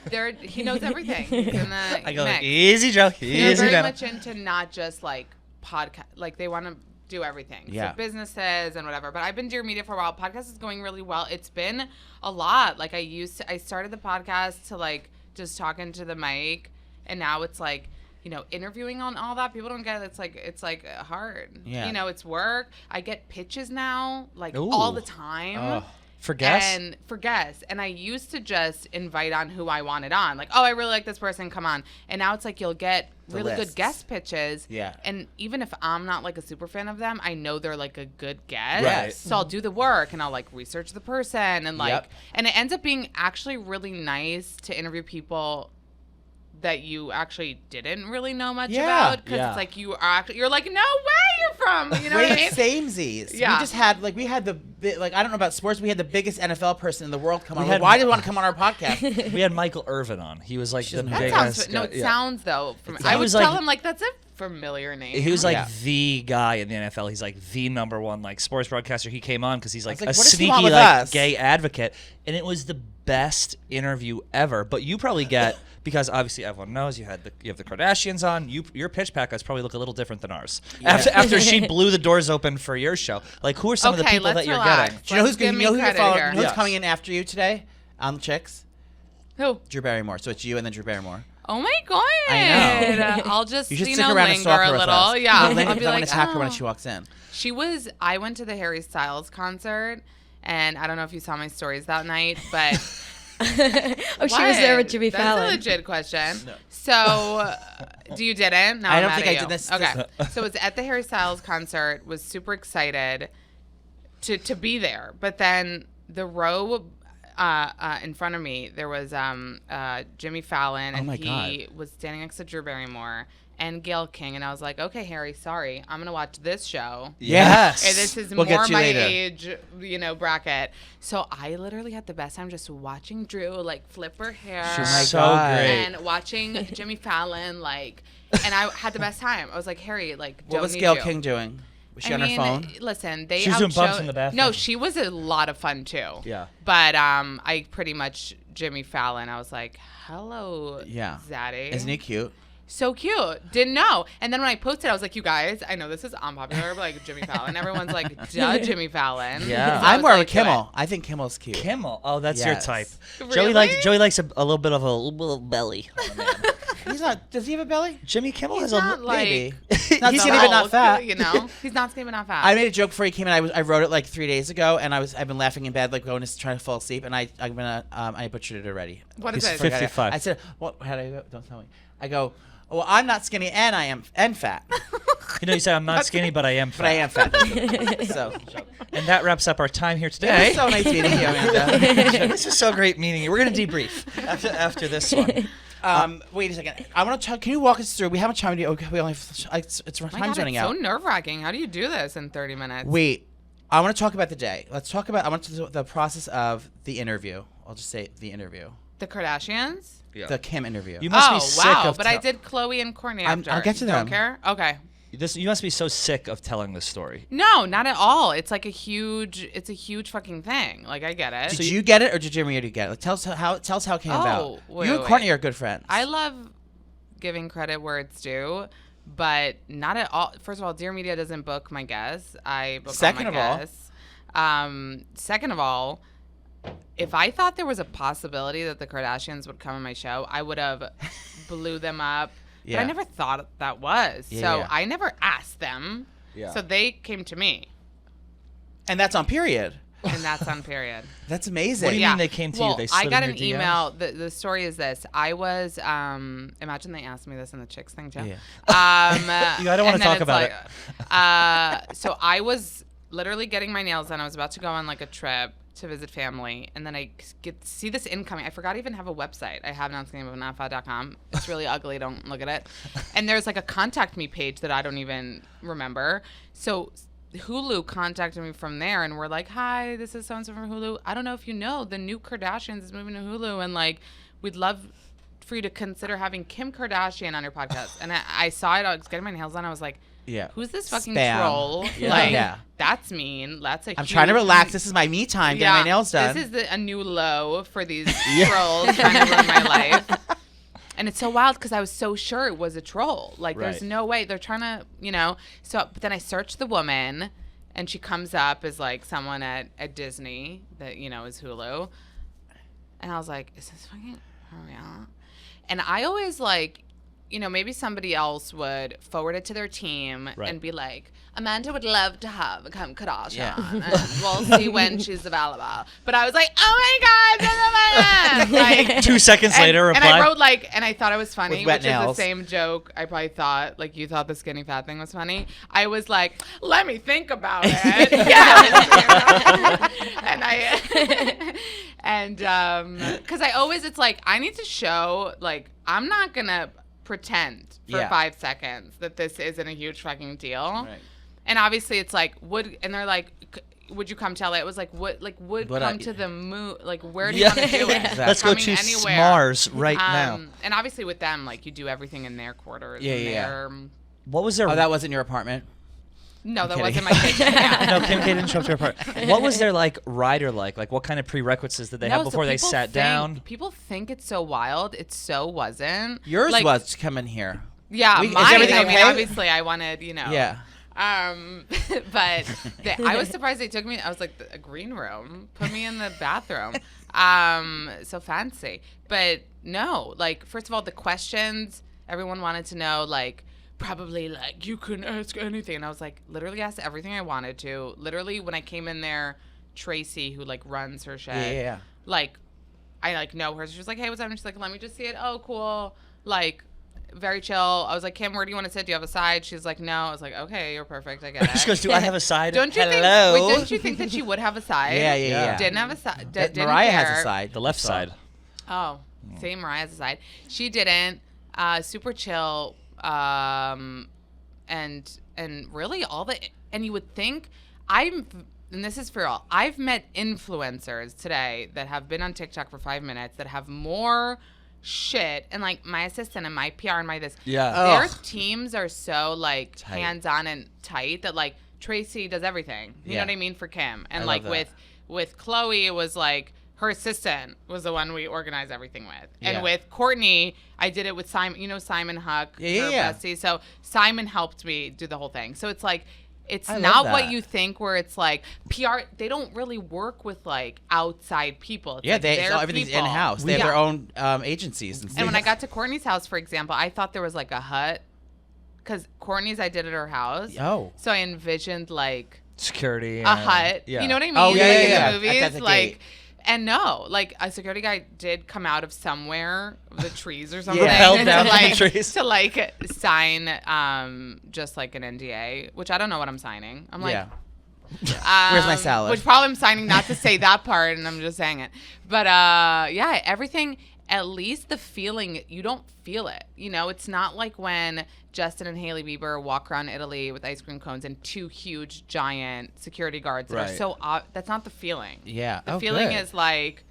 [SPEAKER 2] there.
[SPEAKER 4] He knows everything. He's in the
[SPEAKER 1] I go
[SPEAKER 4] mix.
[SPEAKER 1] easy, Joe.
[SPEAKER 4] They're
[SPEAKER 1] Easy
[SPEAKER 4] very
[SPEAKER 1] now.
[SPEAKER 4] much into not just like podcast. Like they want to do everything.
[SPEAKER 2] Yeah.
[SPEAKER 4] So businesses and whatever. But I've been Dear Media for a while. Podcast is going really well. It's been a lot. Like I started the podcast to like just talking to the mic, and now it's like, you know, interviewing on all that. People don't get it. It's like hard.
[SPEAKER 2] Yeah.
[SPEAKER 4] You know, it's work. I get pitches now like
[SPEAKER 1] Ooh.
[SPEAKER 4] all the time.
[SPEAKER 2] Oh.
[SPEAKER 1] For guests?
[SPEAKER 4] And for guests. And I used to just invite on who I wanted on. Like, oh, I really like this person, come on. And now it's like you'll get
[SPEAKER 2] The
[SPEAKER 4] really
[SPEAKER 2] lists.
[SPEAKER 4] good guest pitches.
[SPEAKER 2] Yeah.
[SPEAKER 4] And even if I'm not like a super fan of them, I know they're like a good guest.
[SPEAKER 1] Right.
[SPEAKER 4] So I'll do the work and I'll like research the person and like
[SPEAKER 2] Yep.
[SPEAKER 4] and it ends up being actually really nice to interview people that you actually didn't really know much
[SPEAKER 2] Yeah.
[SPEAKER 4] about because
[SPEAKER 1] Yeah.
[SPEAKER 4] it's like you're like, no way you're from, you know what I mean?
[SPEAKER 2] Samesies.
[SPEAKER 4] Yeah.
[SPEAKER 2] We just had I don't know about sports. We had the biggest NFL person in the world come on.
[SPEAKER 1] had-
[SPEAKER 2] Why did you want to come on our podcast?
[SPEAKER 1] We had Michael Irvin on. He was like the
[SPEAKER 2] doesn't know
[SPEAKER 4] That
[SPEAKER 2] Big
[SPEAKER 4] sounds no, it
[SPEAKER 1] yeah.
[SPEAKER 4] sounds though.
[SPEAKER 2] It
[SPEAKER 4] I would
[SPEAKER 1] sounds
[SPEAKER 4] tell
[SPEAKER 1] like-
[SPEAKER 4] him like that's a familiar name.
[SPEAKER 1] He was like
[SPEAKER 2] Yeah.
[SPEAKER 1] the guy in the NFL. He's like the number one like sports broadcaster. He came on because he's like,
[SPEAKER 2] like,
[SPEAKER 1] a
[SPEAKER 2] what does he
[SPEAKER 1] sneaky
[SPEAKER 2] want with
[SPEAKER 1] like
[SPEAKER 2] us?
[SPEAKER 1] gay advocate, and it was the best interview ever. But you probably get because obviously everyone knows you have the Kardashians on. Your pitch pack guys probably look a little different than ours. After she blew the doors open for your show, like who are some of the
[SPEAKER 4] Okay,
[SPEAKER 1] people that
[SPEAKER 4] let's
[SPEAKER 1] you're
[SPEAKER 4] relax.
[SPEAKER 1] getting?
[SPEAKER 2] Do you know
[SPEAKER 4] Let's give me
[SPEAKER 2] you're
[SPEAKER 4] credit
[SPEAKER 2] following?
[SPEAKER 4] here.
[SPEAKER 2] You know who's
[SPEAKER 1] Yes.
[SPEAKER 2] coming in after you today on the Chicks?
[SPEAKER 4] Who?
[SPEAKER 2] Drew Barrymore. So it's you and then Drew Barrymore.
[SPEAKER 4] Oh my god!
[SPEAKER 2] I know.
[SPEAKER 4] I'll just
[SPEAKER 2] You should stick around and
[SPEAKER 4] linger
[SPEAKER 2] stalk her
[SPEAKER 4] a
[SPEAKER 2] with
[SPEAKER 4] little.
[SPEAKER 2] us.
[SPEAKER 4] Yeah,
[SPEAKER 2] Well, then,
[SPEAKER 4] I'll
[SPEAKER 2] because
[SPEAKER 4] be
[SPEAKER 2] I
[SPEAKER 4] like,
[SPEAKER 2] want to attack her when
[SPEAKER 4] "Oh."
[SPEAKER 2] she walks in.
[SPEAKER 4] I went to the Harry Styles concert, and I don't know if you saw my stories that night, but
[SPEAKER 3] Oh, she was there with Jimmy
[SPEAKER 4] That's
[SPEAKER 3] Fallon.
[SPEAKER 4] a legit question. So, you didn't? No,
[SPEAKER 2] I
[SPEAKER 4] I'm
[SPEAKER 2] don't
[SPEAKER 4] mad
[SPEAKER 2] think
[SPEAKER 4] at
[SPEAKER 2] I
[SPEAKER 4] you.
[SPEAKER 2] did this-
[SPEAKER 4] Okay, so it's at the Harry Styles concert. Was super excited to be there, but then the row in front of me there was Jimmy Fallon, and
[SPEAKER 2] my
[SPEAKER 4] he was standing next to Drew Barrymore and Gayle King, and I was like, okay, Harry, sorry, I'm gonna watch this show.
[SPEAKER 1] Yes.
[SPEAKER 4] And this is
[SPEAKER 2] We'll get
[SPEAKER 4] more
[SPEAKER 2] you
[SPEAKER 4] my
[SPEAKER 2] later.
[SPEAKER 4] age, bracket. So I literally had the best time just watching Drew like flip her hair
[SPEAKER 1] She's
[SPEAKER 2] my
[SPEAKER 1] so
[SPEAKER 2] God.
[SPEAKER 1] great.
[SPEAKER 4] and watching Jimmy Fallon and I had the best time. I was like, Harry, like,
[SPEAKER 2] What
[SPEAKER 4] don't
[SPEAKER 2] was
[SPEAKER 4] need
[SPEAKER 2] Gayle
[SPEAKER 4] you.
[SPEAKER 2] King doing? Was she
[SPEAKER 4] I
[SPEAKER 2] on
[SPEAKER 4] mean,
[SPEAKER 2] her phone?
[SPEAKER 4] listen, they
[SPEAKER 1] She was doing bumps
[SPEAKER 4] outshowed-
[SPEAKER 1] in the bathroom.
[SPEAKER 4] No, she was a lot of fun too.
[SPEAKER 1] Yeah.
[SPEAKER 4] But I pretty much Jimmy Fallon. I was like, hello,
[SPEAKER 2] Yeah.
[SPEAKER 4] Zaddy.
[SPEAKER 2] Isn't he cute?
[SPEAKER 4] So cute. Didn't know. And then when I posted, I was like, you guys, I know this is unpopular, but like Jimmy Fallon. Everyone's like, duh, Jimmy Fallon.
[SPEAKER 1] Yeah.
[SPEAKER 4] So I
[SPEAKER 2] I'm
[SPEAKER 4] was
[SPEAKER 2] more of a
[SPEAKER 4] like, do it.
[SPEAKER 2] Kimmel. I think Kimmel's cute.
[SPEAKER 1] Kimmel. Oh, that's your
[SPEAKER 2] Yes.
[SPEAKER 1] type.
[SPEAKER 4] Really?
[SPEAKER 1] Joey likes a little bit of a little belly. on a man.
[SPEAKER 2] He's not. Does he have a belly?
[SPEAKER 1] Jimmy Kimmel
[SPEAKER 4] He's
[SPEAKER 1] has
[SPEAKER 4] not
[SPEAKER 1] a
[SPEAKER 4] like
[SPEAKER 2] maybe.
[SPEAKER 1] He's
[SPEAKER 2] Not
[SPEAKER 1] he's
[SPEAKER 2] skinny, but not fat.
[SPEAKER 4] You know, he's not skinny but not fat.
[SPEAKER 2] I made a joke before he came in. I wrote it like 3 days ago, and I've been laughing in bed, like going to try to fall asleep, and I butchered it already.
[SPEAKER 4] What is
[SPEAKER 1] He's
[SPEAKER 4] it?
[SPEAKER 1] 55.
[SPEAKER 2] I said, "What? How do I go? Don't tell me." I go, "Well, I'm not skinny, and I am fat,
[SPEAKER 1] You say I'm not skinny, but I am fat.
[SPEAKER 2] but I am fat." So,
[SPEAKER 1] And that wraps up our time here
[SPEAKER 2] it
[SPEAKER 1] today.
[SPEAKER 2] was so nice meeting you, Amanda.
[SPEAKER 1] This is so great meeting you. We're going to debrief after this one.
[SPEAKER 2] Wait a second. I want to talk. Can you walk us through? We haven't time to. Okay, we only. It's
[SPEAKER 4] My
[SPEAKER 2] time's
[SPEAKER 4] God,
[SPEAKER 2] running
[SPEAKER 4] it's
[SPEAKER 2] out.
[SPEAKER 4] so nerve-wracking. How do you do this in 30 minutes?
[SPEAKER 2] Wait. I want to talk about the day. Let's talk about. I want to do the process of the interview. I'll just say the interview.
[SPEAKER 4] The Kardashians?
[SPEAKER 1] Yeah.
[SPEAKER 2] The Kim interview.
[SPEAKER 1] You must
[SPEAKER 4] Oh,
[SPEAKER 1] be sick
[SPEAKER 4] wow.
[SPEAKER 1] of
[SPEAKER 4] But I did Chloe and Kourtney
[SPEAKER 2] I'll
[SPEAKER 4] after.
[SPEAKER 2] get to them.
[SPEAKER 4] Don't care? Okay.
[SPEAKER 1] You must be so sick of telling this story.
[SPEAKER 4] No, not at all. It's like it's a huge fucking thing. Like, I get it.
[SPEAKER 2] Did you get it or did Jimmy get it? Like, tell us how it came about.
[SPEAKER 4] wait,
[SPEAKER 2] You and
[SPEAKER 4] wait.
[SPEAKER 2] Kourtney are good friends.
[SPEAKER 4] I love giving credit where it's due, but not at all. First of all, Dear Media doesn't book my guests. I book
[SPEAKER 2] Second
[SPEAKER 4] all
[SPEAKER 2] of
[SPEAKER 4] my
[SPEAKER 2] all.
[SPEAKER 4] guests. Second of all, if I thought there was a possibility that the Kardashians would come on my show, I would have blew them up.
[SPEAKER 2] Yeah.
[SPEAKER 4] But I never thought that was.
[SPEAKER 2] Yeah,
[SPEAKER 4] so
[SPEAKER 2] yeah.
[SPEAKER 4] I never asked them.
[SPEAKER 1] Yeah.
[SPEAKER 4] So they came to me.
[SPEAKER 2] And that's on period.
[SPEAKER 4] And that's on period.
[SPEAKER 2] That's amazing.
[SPEAKER 1] What do you mean they came to you?
[SPEAKER 4] Well,
[SPEAKER 1] They
[SPEAKER 4] I
[SPEAKER 1] slid
[SPEAKER 4] got
[SPEAKER 1] in
[SPEAKER 4] an
[SPEAKER 1] your DMs?
[SPEAKER 4] email. The story is this. I was, imagine they asked me this in the chicks thing, too.
[SPEAKER 2] Yeah.
[SPEAKER 1] I don't wanna
[SPEAKER 4] and then
[SPEAKER 1] talk
[SPEAKER 4] it's
[SPEAKER 1] about
[SPEAKER 4] it. So I was literally getting my nails done. I was about to go on like a trip to visit family. And then I see this incoming. I forgot to even have a website. I have nonskinnybuttnotfat.com. It's really ugly. Don't look at it. And there's like a contact me page that I don't even remember. So Hulu contacted me from there and we're like, hi, this is so-and-so from Hulu. I don't know if you know, the new Kardashians is moving to Hulu and like, we'd love for you to consider having Kim Kardashian on your podcast. And I saw it, I was getting my nails done. I was like,
[SPEAKER 2] Yeah.
[SPEAKER 4] who's this fucking
[SPEAKER 2] Spam.
[SPEAKER 4] troll?
[SPEAKER 2] Yeah.
[SPEAKER 4] Like,
[SPEAKER 2] Yeah.
[SPEAKER 4] that's mean. That's a
[SPEAKER 2] I'm trying to relax. This is my me time. Getting my nails done.
[SPEAKER 4] This is a new low for these trolls trying to ruin my life. And it's so wild because I was so sure it was a troll. Like, there's
[SPEAKER 1] Right.
[SPEAKER 4] no way. They're trying to, So, but then I searched the woman, and she comes up as, like, someone at Disney that, is Hulu. And I was like, is this fucking real? And I always, like, maybe somebody else would forward it to their team
[SPEAKER 1] Right.
[SPEAKER 4] and be like, Amanda would love to have Kim Kardashian.
[SPEAKER 2] Yeah.
[SPEAKER 4] And we'll see when she's available. But I was like, oh my God. Like,
[SPEAKER 1] 2 seconds later, reply.
[SPEAKER 4] and I wrote and I thought it was funny,
[SPEAKER 2] With wet
[SPEAKER 4] which is the
[SPEAKER 2] nails.
[SPEAKER 4] same joke I probably thought, like you thought the skinny fat thing was funny. I was like, let me think about it. Yeah. Because I always, it's like, I need to show, like, I'm not going to pretend for
[SPEAKER 2] Yeah.
[SPEAKER 4] 5 seconds that this isn't a huge fucking deal.
[SPEAKER 2] Right.
[SPEAKER 4] And obviously it's like, and they're like, would you come to LA? It was like, would
[SPEAKER 2] Would
[SPEAKER 4] come
[SPEAKER 2] I-
[SPEAKER 4] to the moon? Like, where do
[SPEAKER 1] Yeah.
[SPEAKER 4] you want to do it?
[SPEAKER 2] Exactly.
[SPEAKER 1] Let's go
[SPEAKER 4] Coming
[SPEAKER 1] to
[SPEAKER 4] anywhere.
[SPEAKER 1] Mars right now.
[SPEAKER 4] And obviously with them, like, you do everything in their quarters.
[SPEAKER 2] Yeah,
[SPEAKER 4] and
[SPEAKER 2] yeah, yeah.
[SPEAKER 4] their,
[SPEAKER 1] What was their...
[SPEAKER 2] Oh, that wasn't your apartment?
[SPEAKER 4] No, that
[SPEAKER 2] kidding.
[SPEAKER 4] wasn't my kitchen. Yeah.
[SPEAKER 1] No, Kim K didn't show up to her part. What was their, like, rider like? Like, what kind of prerequisites did they have
[SPEAKER 4] No, so
[SPEAKER 1] before they
[SPEAKER 4] people
[SPEAKER 1] sat down?
[SPEAKER 4] People think it's so wild. It so wasn't.
[SPEAKER 2] Yours
[SPEAKER 4] Like,
[SPEAKER 2] was to come in here.
[SPEAKER 4] Yeah,
[SPEAKER 2] Is
[SPEAKER 4] mine.
[SPEAKER 2] everything
[SPEAKER 4] I mean,
[SPEAKER 2] okay?
[SPEAKER 4] obviously, I wanted,
[SPEAKER 2] Yeah.
[SPEAKER 4] But I was surprised they took me. I was like, a green room, put me in the bathroom. So fancy. But no, like, first of all, the questions everyone wanted to know, like, probably like, you couldn't ask anything. And I was like, literally asked everything I wanted to. Literally, when I came in there, Tracy, who like runs her shit,
[SPEAKER 2] Yeah.
[SPEAKER 4] like, I like know her. So she was like, hey, what's up? And she's like, let me just see it. Oh, cool. Like, very chill. I was like, Kim, where do you want to sit? Do you have a side? She's like, no. I was like, okay, you're perfect. I get it.
[SPEAKER 1] She goes, do I have a side?
[SPEAKER 4] Don't you
[SPEAKER 1] Hello?
[SPEAKER 4] think? Wait, didn't you think that she would have a side?
[SPEAKER 2] Yeah.
[SPEAKER 4] Didn't have a side. Didn't
[SPEAKER 2] Mariah
[SPEAKER 4] care.
[SPEAKER 2] has a side.
[SPEAKER 1] The left
[SPEAKER 2] So-
[SPEAKER 1] side.
[SPEAKER 4] Oh, same. Mariah has a side. She didn't. Super chill. And really all the. And you would think and this is for all. I've met influencers today that have been on TikTok for 5 minutes that have more shit and like my assistant and my PR and my this.
[SPEAKER 1] Yeah.
[SPEAKER 4] Their
[SPEAKER 2] Ugh.
[SPEAKER 4] teams are so like
[SPEAKER 2] Tight.
[SPEAKER 4] hands-on and tight that like Tracy does everything. You
[SPEAKER 2] Yeah.
[SPEAKER 4] know what I mean for Kim. And
[SPEAKER 2] I
[SPEAKER 4] like
[SPEAKER 2] love that.
[SPEAKER 4] with Chloe it was like her assistant was the one we organized everything with. And
[SPEAKER 2] Yeah.
[SPEAKER 4] with Kourtney, I did it with Simon, Simon Huck,
[SPEAKER 2] Yeah,
[SPEAKER 4] her
[SPEAKER 2] yeah.
[SPEAKER 4] bestie. So Simon helped me do the whole thing. So it's like It's
[SPEAKER 2] I love
[SPEAKER 4] not what
[SPEAKER 2] that.
[SPEAKER 4] you think, where it's like PR. They don't really work with like outside people. It's
[SPEAKER 2] Yeah,
[SPEAKER 4] like
[SPEAKER 2] so
[SPEAKER 4] their
[SPEAKER 2] everything's
[SPEAKER 4] people.
[SPEAKER 2] in-house. They have their own agencies.
[SPEAKER 4] And when I got to Courtney's house, for example, I thought there was like a hut, because Courtney's I did at her house.
[SPEAKER 2] Oh.
[SPEAKER 4] So I envisioned like
[SPEAKER 1] Security.
[SPEAKER 4] a hut.
[SPEAKER 1] Yeah.
[SPEAKER 4] You know what I mean?
[SPEAKER 2] Oh, yeah,
[SPEAKER 4] like
[SPEAKER 2] yeah,
[SPEAKER 4] in
[SPEAKER 2] yeah.
[SPEAKER 4] the movies,
[SPEAKER 2] That's a
[SPEAKER 4] like.
[SPEAKER 2] gate.
[SPEAKER 4] And no, like a security guy did come out of somewhere, the trees or something,
[SPEAKER 1] Rappelled down
[SPEAKER 4] to
[SPEAKER 1] from the
[SPEAKER 4] like
[SPEAKER 1] trees.
[SPEAKER 4] to like sign just like an NDA, which I don't know what I'm signing. I'm like,
[SPEAKER 2] Yeah. Where's my salad?
[SPEAKER 4] Which probably I'm signing not to say that part, and I'm just saying it. But yeah, everything. At least the feeling, you don't feel it. You know, it's not like when Justin and Hailey Bieber walk around Italy with ice cream cones and 2 huge, giant security guards that are
[SPEAKER 1] Right.
[SPEAKER 4] so. That's not the feeling.
[SPEAKER 2] Yeah.
[SPEAKER 4] The feeling is like,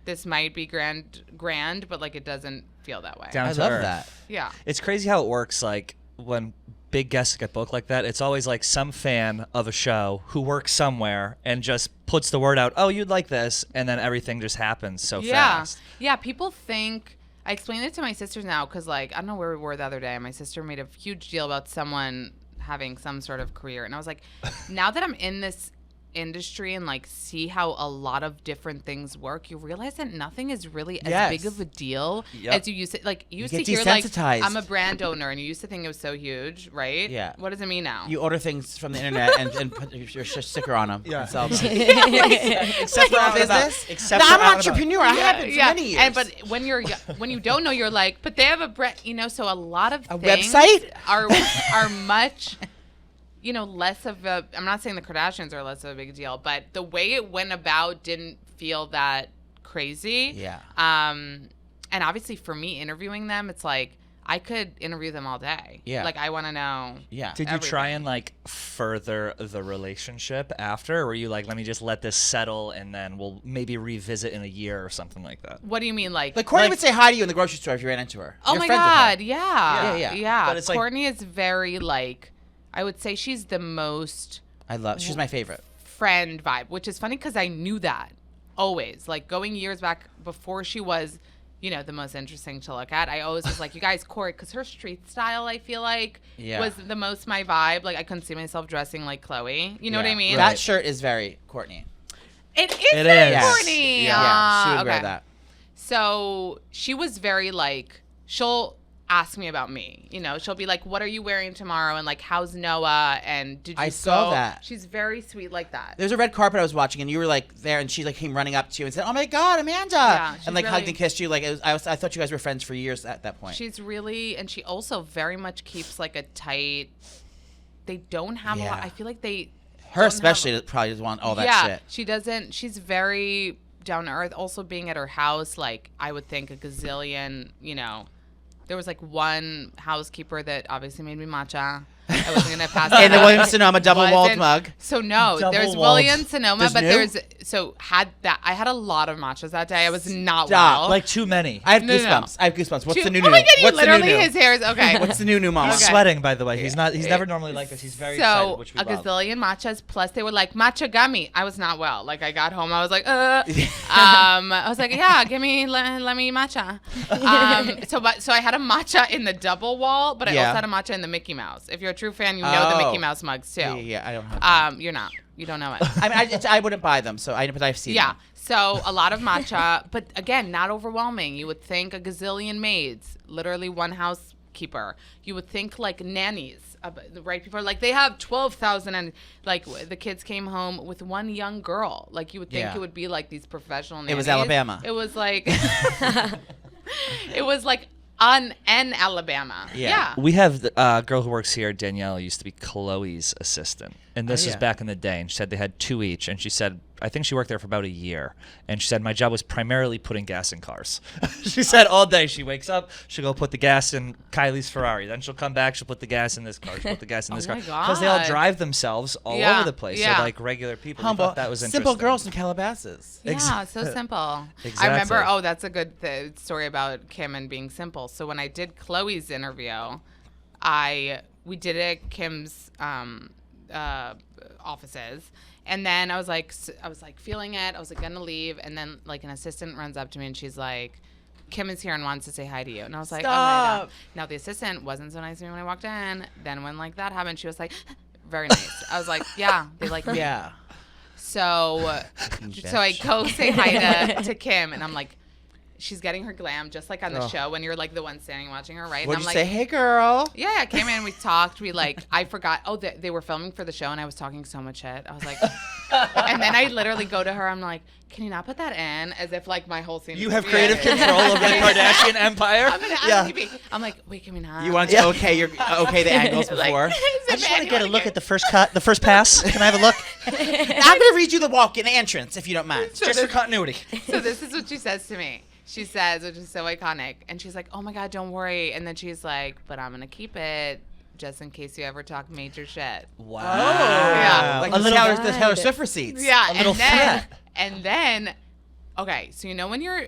[SPEAKER 4] this might be grand, but like it doesn't feel that way.
[SPEAKER 1] Down
[SPEAKER 2] I
[SPEAKER 1] to
[SPEAKER 2] love
[SPEAKER 1] earth.
[SPEAKER 2] that.
[SPEAKER 4] Yeah.
[SPEAKER 1] It's crazy how it works. Like when big guests get booked like that, it's always like some fan of a show who works somewhere and just puts the word out. Oh, you'd like this, and then everything just happens so fast.
[SPEAKER 4] Yeah, people think. I explained it to my sisters now because, like, I don't know where we were the other day. My sister made a huge deal about someone having some sort of career. And I was like, now that I'm in this industry and, like, see how a lot of different things work, you realize that nothing is really as big of a deal as you used to. Like, you used to
[SPEAKER 2] get
[SPEAKER 4] hear, like,
[SPEAKER 2] desensitized.
[SPEAKER 4] I'm a brand owner, and you used to think it was so huge, right?
[SPEAKER 2] Yeah.
[SPEAKER 4] What does it mean now?
[SPEAKER 2] You order things from the internet and put your sticker on them.
[SPEAKER 1] Yeah.
[SPEAKER 2] And sell them.
[SPEAKER 1] Except for
[SPEAKER 2] Like,
[SPEAKER 1] out and about.
[SPEAKER 2] business?
[SPEAKER 1] Except
[SPEAKER 2] No,
[SPEAKER 1] for
[SPEAKER 2] I'm
[SPEAKER 1] out
[SPEAKER 2] an
[SPEAKER 1] and about.
[SPEAKER 2] entrepreneur. I have been for many years.
[SPEAKER 4] And but when you don't know, you're like, but they have a brand, you know. So a lot of
[SPEAKER 2] A
[SPEAKER 4] things
[SPEAKER 2] website?
[SPEAKER 4] are much, you know, less of a. I'm not saying the Kardashians are less of a big deal, but the way it went about didn't feel that crazy.
[SPEAKER 2] Yeah.
[SPEAKER 4] And obviously for me interviewing them, it's like I could interview them all day.
[SPEAKER 2] Yeah.
[SPEAKER 4] Like I want to know.
[SPEAKER 2] Yeah.
[SPEAKER 1] Did you try
[SPEAKER 4] everything.
[SPEAKER 1] and like further the relationship after, or were you like, let me just let this settle and then we'll maybe revisit in a year or something like that?
[SPEAKER 4] What do you mean, like?
[SPEAKER 2] Like Courtney
[SPEAKER 1] Like-
[SPEAKER 2] would say hi to you in the grocery store if you ran into her.
[SPEAKER 4] Oh
[SPEAKER 2] You're
[SPEAKER 4] my
[SPEAKER 2] friends with her.
[SPEAKER 4] God, yeah.
[SPEAKER 2] Yeah, yeah.
[SPEAKER 4] Yeah.
[SPEAKER 1] But it's like-
[SPEAKER 4] Courtney is very like, I would say she's the most
[SPEAKER 2] She's my favorite.
[SPEAKER 4] friend vibe, which is funny because I knew that always. Like going years back before she was, you know, the most interesting to look at. I always was like, you guys, Court, because her street style, I feel like,
[SPEAKER 2] Yeah.
[SPEAKER 4] was the most my vibe. Like I couldn't see myself dressing like Chloe. You know what I
[SPEAKER 2] Yeah.
[SPEAKER 4] mean?
[SPEAKER 2] That shirt is very Courtney.
[SPEAKER 4] It is
[SPEAKER 1] It
[SPEAKER 4] very
[SPEAKER 1] is.
[SPEAKER 4] Courtney.
[SPEAKER 2] Yeah, she would wear
[SPEAKER 4] Okay.
[SPEAKER 2] that.
[SPEAKER 4] So she was very like, she'll ask me about me. You know, she'll be like, what are you wearing tomorrow? And like, how's Noah? And did you
[SPEAKER 2] I saw
[SPEAKER 4] go?
[SPEAKER 2] that.
[SPEAKER 4] She's very sweet like that.
[SPEAKER 2] There's a red carpet I was watching, and you were like there, and she like came running up to you and said, "Oh my God, Amanda!"
[SPEAKER 4] Yeah, she's
[SPEAKER 2] and like hugged
[SPEAKER 4] really-
[SPEAKER 2] and kissed you. Like I thought you guys were friends for years at that point.
[SPEAKER 4] She's really, and she also very much keeps like a tight. They don't have a lot.
[SPEAKER 2] Yeah.
[SPEAKER 4] I feel like they.
[SPEAKER 2] Her
[SPEAKER 4] don't have
[SPEAKER 2] especially probably doesn't want all that
[SPEAKER 4] yeah,
[SPEAKER 2] shit.
[SPEAKER 4] she doesn't. She's very down to earth. Also, being at her house, like I would think a gazillion. You know, there was like one housekeeper that obviously made me matcha. I wasn't gonna pass that
[SPEAKER 2] And the
[SPEAKER 4] up.
[SPEAKER 2] Williams Sonoma double walled
[SPEAKER 4] Wasn't-
[SPEAKER 2] mug.
[SPEAKER 4] So no,
[SPEAKER 1] Double
[SPEAKER 4] there's
[SPEAKER 1] walled.
[SPEAKER 4] Williams Sonoma,
[SPEAKER 2] There's
[SPEAKER 4] but
[SPEAKER 2] new?
[SPEAKER 4] there's I had a lot of matchas that day. I was not
[SPEAKER 2] Stop.
[SPEAKER 4] well.
[SPEAKER 1] Like too many.
[SPEAKER 2] I have
[SPEAKER 4] No, no, no.
[SPEAKER 2] goosebumps. I have goosebumps. What's the new
[SPEAKER 4] Oh my God, you
[SPEAKER 2] What's the
[SPEAKER 4] literally
[SPEAKER 2] new?
[SPEAKER 4] his hair is okay.
[SPEAKER 2] What's the new mama?
[SPEAKER 1] He's
[SPEAKER 4] Okay.
[SPEAKER 1] sweating, by the way. He's never normally like this. He's very excited,
[SPEAKER 4] So
[SPEAKER 1] which we
[SPEAKER 4] a
[SPEAKER 1] love.
[SPEAKER 4] gazillion matchas. Plus, they were like matcha gummy. I was not well. Like I got home, I was like, I was like, yeah, give me, let me matcha. So I had a matcha in the double wall, but I
[SPEAKER 2] Yeah.
[SPEAKER 4] also had a matcha in the Mickey Mouse. If you're a true fan, you know the
[SPEAKER 2] Oh.
[SPEAKER 4] Mickey Mouse mugs too.
[SPEAKER 2] Yeah, I don't have.
[SPEAKER 4] You're not. You don't know it.
[SPEAKER 2] I mean, I wouldn't buy them, but I've seen
[SPEAKER 4] Yeah.
[SPEAKER 2] them.
[SPEAKER 4] So a lot of matcha, but again, not overwhelming. You would think a gazillion maids, literally one housekeeper. You would think like nannies, right? People are like, they have 12,000 and like the kids came home with one young girl. Like you would think
[SPEAKER 2] Yeah.
[SPEAKER 4] it would be like these professional nannies.
[SPEAKER 2] It was Alabama.
[SPEAKER 4] It was like, it was like on Alabama.
[SPEAKER 2] Yeah.
[SPEAKER 1] We have a girl who works here, Danielle, used to be Chloe's assistant. And this
[SPEAKER 2] Oh,
[SPEAKER 1] was
[SPEAKER 2] yeah.
[SPEAKER 1] back in the day. And she said they had 2 each. And she said, I think she worked there for about a year. And she said, my job was primarily putting gas in cars. She said all day she wakes up, she'll go put the gas in Kylie's Ferrari. Then she'll come back, she'll put the gas in this car. She'll put the gas in this
[SPEAKER 4] Oh
[SPEAKER 1] car.
[SPEAKER 4] my
[SPEAKER 1] Because they all
[SPEAKER 4] God.
[SPEAKER 1] drive themselves all
[SPEAKER 4] Yeah,
[SPEAKER 1] over the place.
[SPEAKER 4] yeah.
[SPEAKER 1] So like regular people. We
[SPEAKER 2] Humble,
[SPEAKER 1] thought that was interesting.
[SPEAKER 2] simple girls in Calabasas.
[SPEAKER 4] Yeah, so simple. I
[SPEAKER 1] Exactly.
[SPEAKER 4] remember, that's a good story about Kim and being simple. So when I did Chloe's interview, we did it at Kim's offices. And then I was like feeling it. I was like gonna leave, and then like an assistant runs up to me and she's like, "Kim is here and wants to say hi to you." And I was like,
[SPEAKER 2] Stop.
[SPEAKER 4] "Okay." Now the assistant wasn't so nice to me when I walked in. Then when like that happened, she was like, very nice. I was like, yeah, they like me.
[SPEAKER 2] Yeah.
[SPEAKER 4] So I go say hi to Kim, and I'm like, she's getting her glam just like on the show when you're like the one standing watching her, right?
[SPEAKER 2] What'd
[SPEAKER 4] and
[SPEAKER 2] you
[SPEAKER 4] I'm
[SPEAKER 2] say?
[SPEAKER 4] like,
[SPEAKER 2] Hey, girl.
[SPEAKER 4] yeah, I came in, we talked, I forgot. Oh, they were filming for the show, and I was talking so much shit. I was like, and then I literally go to her. I'm like, can you not put that in? As if like my whole scene.
[SPEAKER 1] You have creative control over the Kardashian empire.
[SPEAKER 4] I'm like, wait, can we not?
[SPEAKER 2] You want to okay the angles before?
[SPEAKER 1] I just want to get a look at the first cut, the first pass. Can I have a look?
[SPEAKER 2] I'm gonna read you the walk-in entrance if you don't mind.
[SPEAKER 1] Just for continuity.
[SPEAKER 4] So this is what she says to me. She says, which is so iconic, and she's like, "Oh my God, don't worry." And then she's like, "But I'm gonna keep it just in case you ever talk major shit."
[SPEAKER 1] Wow.
[SPEAKER 4] Yeah.
[SPEAKER 2] Like
[SPEAKER 1] A little
[SPEAKER 2] the Taylor Swift receipts.
[SPEAKER 4] Yeah,
[SPEAKER 1] A little
[SPEAKER 4] and then, okay, so you know when you're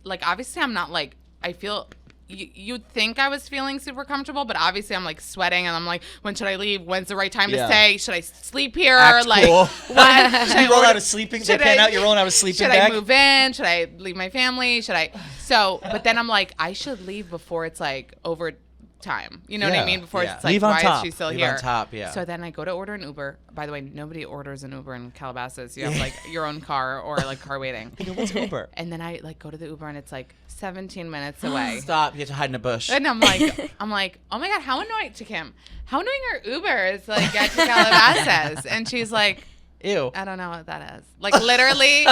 [SPEAKER 4] like, obviously I'm not like, I feel. You'd think I was feeling super comfortable, but obviously I'm like sweating, and I'm like, when should I leave? When's the right time to stay? Should I sleep here?
[SPEAKER 2] Act
[SPEAKER 4] like,
[SPEAKER 2] cool.
[SPEAKER 4] what? Should I
[SPEAKER 1] You roll
[SPEAKER 4] order-
[SPEAKER 1] out a sleeping. They
[SPEAKER 4] should
[SPEAKER 1] pan
[SPEAKER 4] I-
[SPEAKER 1] out. You're rolling out a sleeping
[SPEAKER 4] Should
[SPEAKER 1] bag.
[SPEAKER 4] I move in? Should I leave my family? Should I? So, but then I'm like, I should leave before it's like over time. You know what
[SPEAKER 1] Yeah.
[SPEAKER 4] I mean? Before
[SPEAKER 2] Yeah.
[SPEAKER 4] it's like,
[SPEAKER 1] Leave on
[SPEAKER 4] why
[SPEAKER 1] top.
[SPEAKER 4] is she still
[SPEAKER 2] Leave
[SPEAKER 4] here?
[SPEAKER 2] on top, yeah.
[SPEAKER 4] So then I go to order an Uber. By the way, nobody orders an Uber in Calabasas. You have like your own car or like car waiting.
[SPEAKER 1] What's Uber?
[SPEAKER 4] And then I like go to the Uber, and it's like 17 minutes away.
[SPEAKER 2] Stop! You have to hide in a bush.
[SPEAKER 4] And I'm like, oh my God, how annoying to Kim. How annoying are Ubers to like get to Calabasas? And she's like,
[SPEAKER 2] Ew.
[SPEAKER 4] I don't know what that is. Like literally. And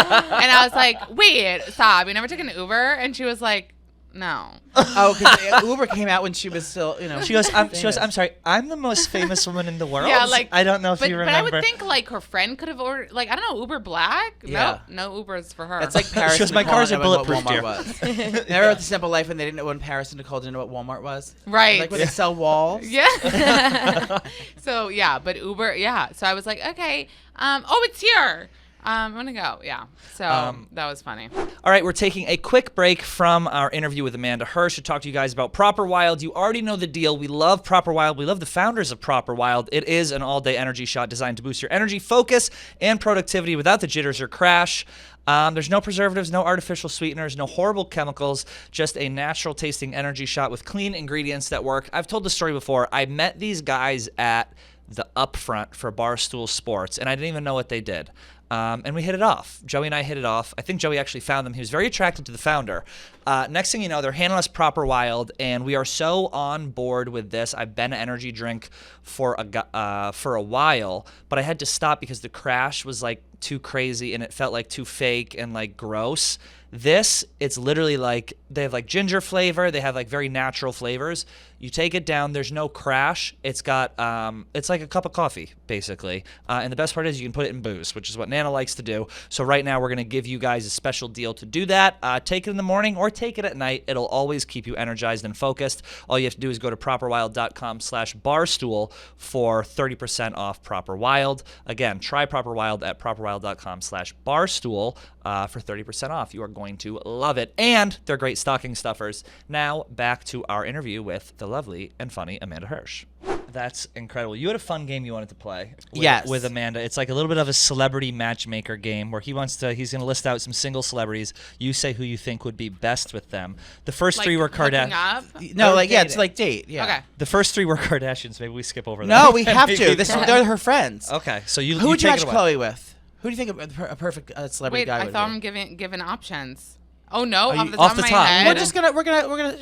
[SPEAKER 4] I was like, wait, stop. You never took an Uber? And she was like, no.
[SPEAKER 2] Oh, because Uber came out when she was still,
[SPEAKER 1] She goes, I'm sorry. I'm the most famous woman in the world.
[SPEAKER 4] Yeah, like
[SPEAKER 1] I don't know if you
[SPEAKER 4] But I
[SPEAKER 1] remember.
[SPEAKER 4] would think like her friend could have ordered, like, I don't know, Uber Black?
[SPEAKER 2] Yeah.
[SPEAKER 4] No Ubers for her.
[SPEAKER 2] That's like Paris.
[SPEAKER 1] She goes,
[SPEAKER 2] and
[SPEAKER 1] my
[SPEAKER 2] Nicole
[SPEAKER 1] cars
[SPEAKER 2] didn't
[SPEAKER 1] are
[SPEAKER 2] know what
[SPEAKER 1] bulletproof, dear.
[SPEAKER 2] Walmart was. Never wrote The Simple Life, and they didn't know when Paris and Nicole didn't know what Walmart was.
[SPEAKER 4] right.
[SPEAKER 2] Like when they sell walls.
[SPEAKER 4] Yeah. So yeah, but Uber, yeah. So I was like, okay, oh, it's here. I'm gonna go. Yeah. So that was funny.
[SPEAKER 1] All right, we're taking a quick break from our interview with Amanda Hirsch to talk to you guys about Proper Wild. You already know the deal. We love Proper Wild. We love the founders of Proper Wild. It is an all-day energy shot designed to boost your energy, focus, and productivity without the jitters or crash. There's no preservatives, no artificial sweeteners, no horrible chemicals, just a natural tasting energy shot with clean ingredients that work. I've told the story before. I met these guys at the upfront for Barstool Sports, and I didn't even know what they did. And we hit it off. Joey and I hit it off. I think Joey actually found them. He was very attracted to the founder. Next thing you know, they're handing us Proper Wild, and we are so on board with this. I've been an energy drink for a while, but I had to stop because the crash was like too crazy, and it felt like too fake and like gross. This, it's literally like they have like ginger flavor. They have like very natural flavors. You take it down. There's no crash. It's got it's like a cup of coffee basically. And the best part is you can put it in booze, which is what Nana likes to do. So right now we're gonna give you guys a special deal to do that. Take it in the morning or take it at night. It'll always keep you energized and focused. All you have to do is go to properwild.com/barstool for 30% off Proper Wild. Again, try Proper Wild at properwild.com/barstool for 30% off. You are going to love it. And they're great stocking stuffers. Now back to our interview with the lovely and funny Amanda Hirsch. That's incredible. You had a fun game you wanted to play with Amanda. It's like a little bit of a celebrity matchmaker game where he's going to list out some single celebrities. You say who you think would be best with them. The first three were
[SPEAKER 4] hooking
[SPEAKER 1] Kardashians.
[SPEAKER 4] up?
[SPEAKER 2] No, like it's like date. Yeah.
[SPEAKER 4] Okay.
[SPEAKER 1] The first three were Kardashians. Maybe we skip over that.
[SPEAKER 2] No, we have to. They're her friends.
[SPEAKER 1] Okay, so you
[SPEAKER 2] Who would you
[SPEAKER 1] take
[SPEAKER 2] match
[SPEAKER 1] it away.
[SPEAKER 2] Chloe with? Who do you think a perfect celebrity
[SPEAKER 4] Wait,
[SPEAKER 2] guy
[SPEAKER 4] I
[SPEAKER 2] would
[SPEAKER 4] thought
[SPEAKER 2] be?
[SPEAKER 4] I'm given options. Oh no,
[SPEAKER 2] you-
[SPEAKER 4] off the
[SPEAKER 1] off
[SPEAKER 4] top
[SPEAKER 1] the
[SPEAKER 4] of my
[SPEAKER 1] top.
[SPEAKER 4] head.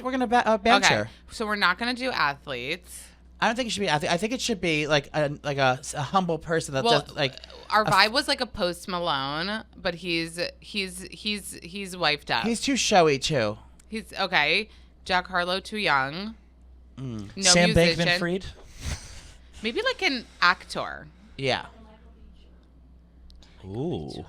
[SPEAKER 2] We're gonna banter.
[SPEAKER 4] Okay, so we're not gonna do athletes.
[SPEAKER 2] I don't think it should be. I think it should be like a humble person that
[SPEAKER 4] Well,
[SPEAKER 2] just like.
[SPEAKER 4] our vibe was like a Post Malone, but he's wifed up.
[SPEAKER 2] He's too showy too.
[SPEAKER 4] He's okay. Jack Harlow too young. No
[SPEAKER 1] Sam
[SPEAKER 4] musician.
[SPEAKER 1] Bankman-Fried.
[SPEAKER 4] Maybe like an actor.
[SPEAKER 2] Yeah.
[SPEAKER 1] Ooh.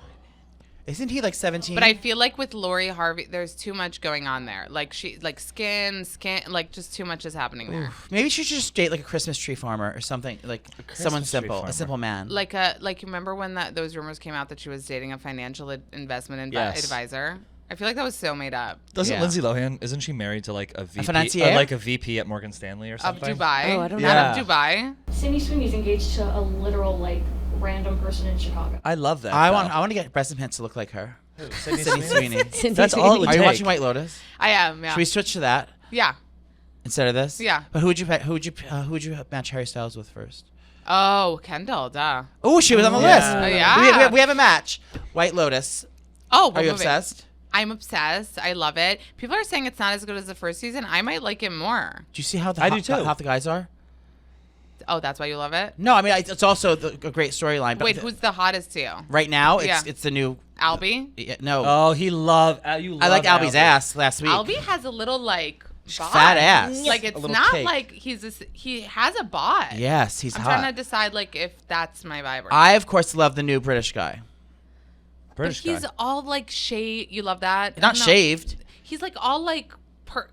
[SPEAKER 2] Isn't he like 17?
[SPEAKER 4] But I feel like with Lori Harvey, there's too much going on there. Like skin, like just too much is happening there.
[SPEAKER 2] Maybe she should just date like a Christmas tree farmer or something, like someone
[SPEAKER 1] Christmas tree
[SPEAKER 2] simple,
[SPEAKER 1] farmer.
[SPEAKER 2] a simple man.
[SPEAKER 4] Like you remember when those rumors came out that she was dating a financial investment
[SPEAKER 1] Yes.
[SPEAKER 4] advisor? I feel like that was so made up.
[SPEAKER 1] Doesn't
[SPEAKER 2] Yeah.
[SPEAKER 1] Lindsay Lohan, isn't she married to like a VP?
[SPEAKER 2] financier?
[SPEAKER 1] Like a VP at Morgan Stanley or
[SPEAKER 4] Of
[SPEAKER 1] something?
[SPEAKER 4] Dubai.
[SPEAKER 3] Oh, I don't
[SPEAKER 2] know.
[SPEAKER 4] Out of
[SPEAKER 2] Yeah.
[SPEAKER 4] Dubai.
[SPEAKER 5] Sydney Sweeney's engaged to a literal like random person in Chicago.
[SPEAKER 1] I love that.
[SPEAKER 2] I
[SPEAKER 1] though.
[SPEAKER 2] want to get breast implants to look like her.
[SPEAKER 1] Sydney
[SPEAKER 2] Sydney Sweeney.
[SPEAKER 3] Cindy
[SPEAKER 1] That's all it would
[SPEAKER 2] Are you
[SPEAKER 1] take.
[SPEAKER 2] watching White Lotus?
[SPEAKER 4] I am. Yeah.
[SPEAKER 2] Should we switch to that?
[SPEAKER 4] Yeah.
[SPEAKER 2] instead of this.
[SPEAKER 4] Yeah.
[SPEAKER 2] But who would you match Harry Styles with first?
[SPEAKER 4] Oh, Kendall, duh.
[SPEAKER 2] Oh, she was on the
[SPEAKER 1] Yeah.
[SPEAKER 2] list.
[SPEAKER 1] Oh,
[SPEAKER 4] yeah.
[SPEAKER 2] We have a match. White Lotus.
[SPEAKER 4] Oh,
[SPEAKER 2] Are you
[SPEAKER 4] movie.
[SPEAKER 2] obsessed?
[SPEAKER 4] I'm obsessed. I love it. People are saying it's not as good as the first season. I might like it more.
[SPEAKER 2] Do you see how
[SPEAKER 1] I do too.
[SPEAKER 2] how the guys are?
[SPEAKER 4] Oh, that's why you love it?
[SPEAKER 2] No, I mean it's also a great storyline. But
[SPEAKER 4] Wait, who's the hottest to you?
[SPEAKER 2] right now?
[SPEAKER 4] Yeah.
[SPEAKER 2] It's the new.
[SPEAKER 4] Albie?
[SPEAKER 2] Yeah, no,
[SPEAKER 1] Oh, you love
[SPEAKER 2] I like Albie's ass last week.
[SPEAKER 4] Albie has a little like bod.
[SPEAKER 2] Fat ass.
[SPEAKER 4] Like
[SPEAKER 1] A
[SPEAKER 4] it's
[SPEAKER 1] little
[SPEAKER 4] not
[SPEAKER 1] cake.
[SPEAKER 4] like he has a bod.
[SPEAKER 2] Yes, he's
[SPEAKER 4] I'm
[SPEAKER 2] hot.
[SPEAKER 4] trying to decide like if that's my vibe or not.
[SPEAKER 2] I of course love the new British guy.
[SPEAKER 4] But
[SPEAKER 1] British
[SPEAKER 4] he's
[SPEAKER 1] guy.
[SPEAKER 4] all like shaved. You love that?
[SPEAKER 2] Not
[SPEAKER 4] No.
[SPEAKER 2] shaved.
[SPEAKER 4] He's like all like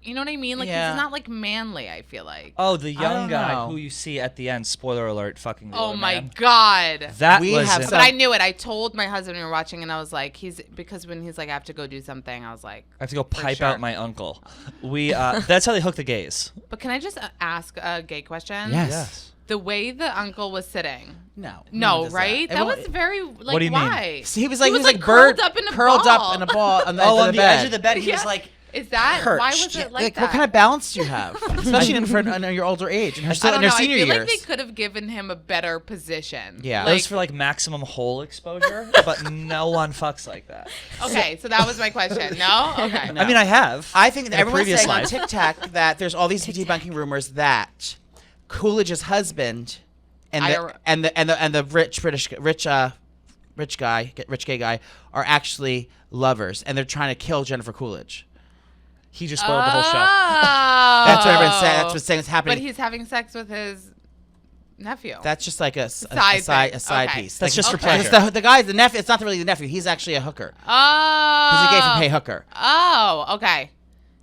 [SPEAKER 4] you know what I mean? Like
[SPEAKER 2] Yeah.
[SPEAKER 4] he's not like manly, I feel like.
[SPEAKER 1] Oh, the young
[SPEAKER 2] don't
[SPEAKER 1] guy
[SPEAKER 2] know.
[SPEAKER 1] who you see at the end. Spoiler alert! Fucking. The
[SPEAKER 4] Oh
[SPEAKER 1] other
[SPEAKER 4] my
[SPEAKER 1] man.
[SPEAKER 4] god.
[SPEAKER 1] That
[SPEAKER 2] We
[SPEAKER 1] was.
[SPEAKER 2] have
[SPEAKER 1] it.
[SPEAKER 2] some-
[SPEAKER 4] But I knew it. I told my husband we were watching, and I was like, because when he's like, I have to go do something, I was like,
[SPEAKER 1] I have to go pipe
[SPEAKER 4] sure.
[SPEAKER 1] out my uncle. We. That's how they hook the gays.
[SPEAKER 4] but can I just ask a gay question?
[SPEAKER 2] Yes.
[SPEAKER 4] The way the uncle was sitting.
[SPEAKER 2] No.
[SPEAKER 4] No, right? That was very like
[SPEAKER 1] What do you mean?
[SPEAKER 4] why?
[SPEAKER 2] See, he was like
[SPEAKER 4] curled up in a
[SPEAKER 2] curled
[SPEAKER 4] ball.
[SPEAKER 2] up in a ball on the,
[SPEAKER 1] Oh,
[SPEAKER 2] edge
[SPEAKER 1] on
[SPEAKER 2] of
[SPEAKER 1] the
[SPEAKER 2] the
[SPEAKER 1] edge
[SPEAKER 2] bed.
[SPEAKER 1] of the bed, he
[SPEAKER 4] Yeah.
[SPEAKER 1] was like.
[SPEAKER 4] Is that why was
[SPEAKER 1] Perched.
[SPEAKER 4] it like that?
[SPEAKER 2] What kind of balance do you have, especially in your older age? And you're
[SPEAKER 4] I
[SPEAKER 2] still
[SPEAKER 4] don't
[SPEAKER 2] in your
[SPEAKER 4] know. I
[SPEAKER 2] senior
[SPEAKER 4] feel
[SPEAKER 2] years.
[SPEAKER 4] like they could have given him a better position.
[SPEAKER 2] Yeah.
[SPEAKER 1] That was
[SPEAKER 4] Like,
[SPEAKER 1] for like maximum hole exposure, but no one fucks like that.
[SPEAKER 4] okay, so that was my question. No? Okay.
[SPEAKER 2] No.
[SPEAKER 1] I mean, I have.
[SPEAKER 2] I think that
[SPEAKER 1] in a
[SPEAKER 2] everyone's
[SPEAKER 1] previous
[SPEAKER 2] saying on
[SPEAKER 1] life.
[SPEAKER 2] TikTok that there's all these debunking rumors that Coolidge's husband and the rich gay guy are actually lovers, and they're trying to kill Jennifer Coolidge.
[SPEAKER 1] He just spoiled the whole show.
[SPEAKER 2] That's what everyone's saying. That's what's saying is happening.
[SPEAKER 4] But he's having sex with his nephew.
[SPEAKER 2] That's just like a
[SPEAKER 4] Side
[SPEAKER 2] side
[SPEAKER 4] thing. Okay.
[SPEAKER 2] piece.
[SPEAKER 1] That's
[SPEAKER 2] Like,
[SPEAKER 1] just for
[SPEAKER 4] Okay.
[SPEAKER 1] pleasure.
[SPEAKER 2] the guy, the nephew. It's not really the nephew. He's actually a hooker.
[SPEAKER 4] Oh.
[SPEAKER 2] He's a gay from Hey Hooker.
[SPEAKER 4] Oh, okay.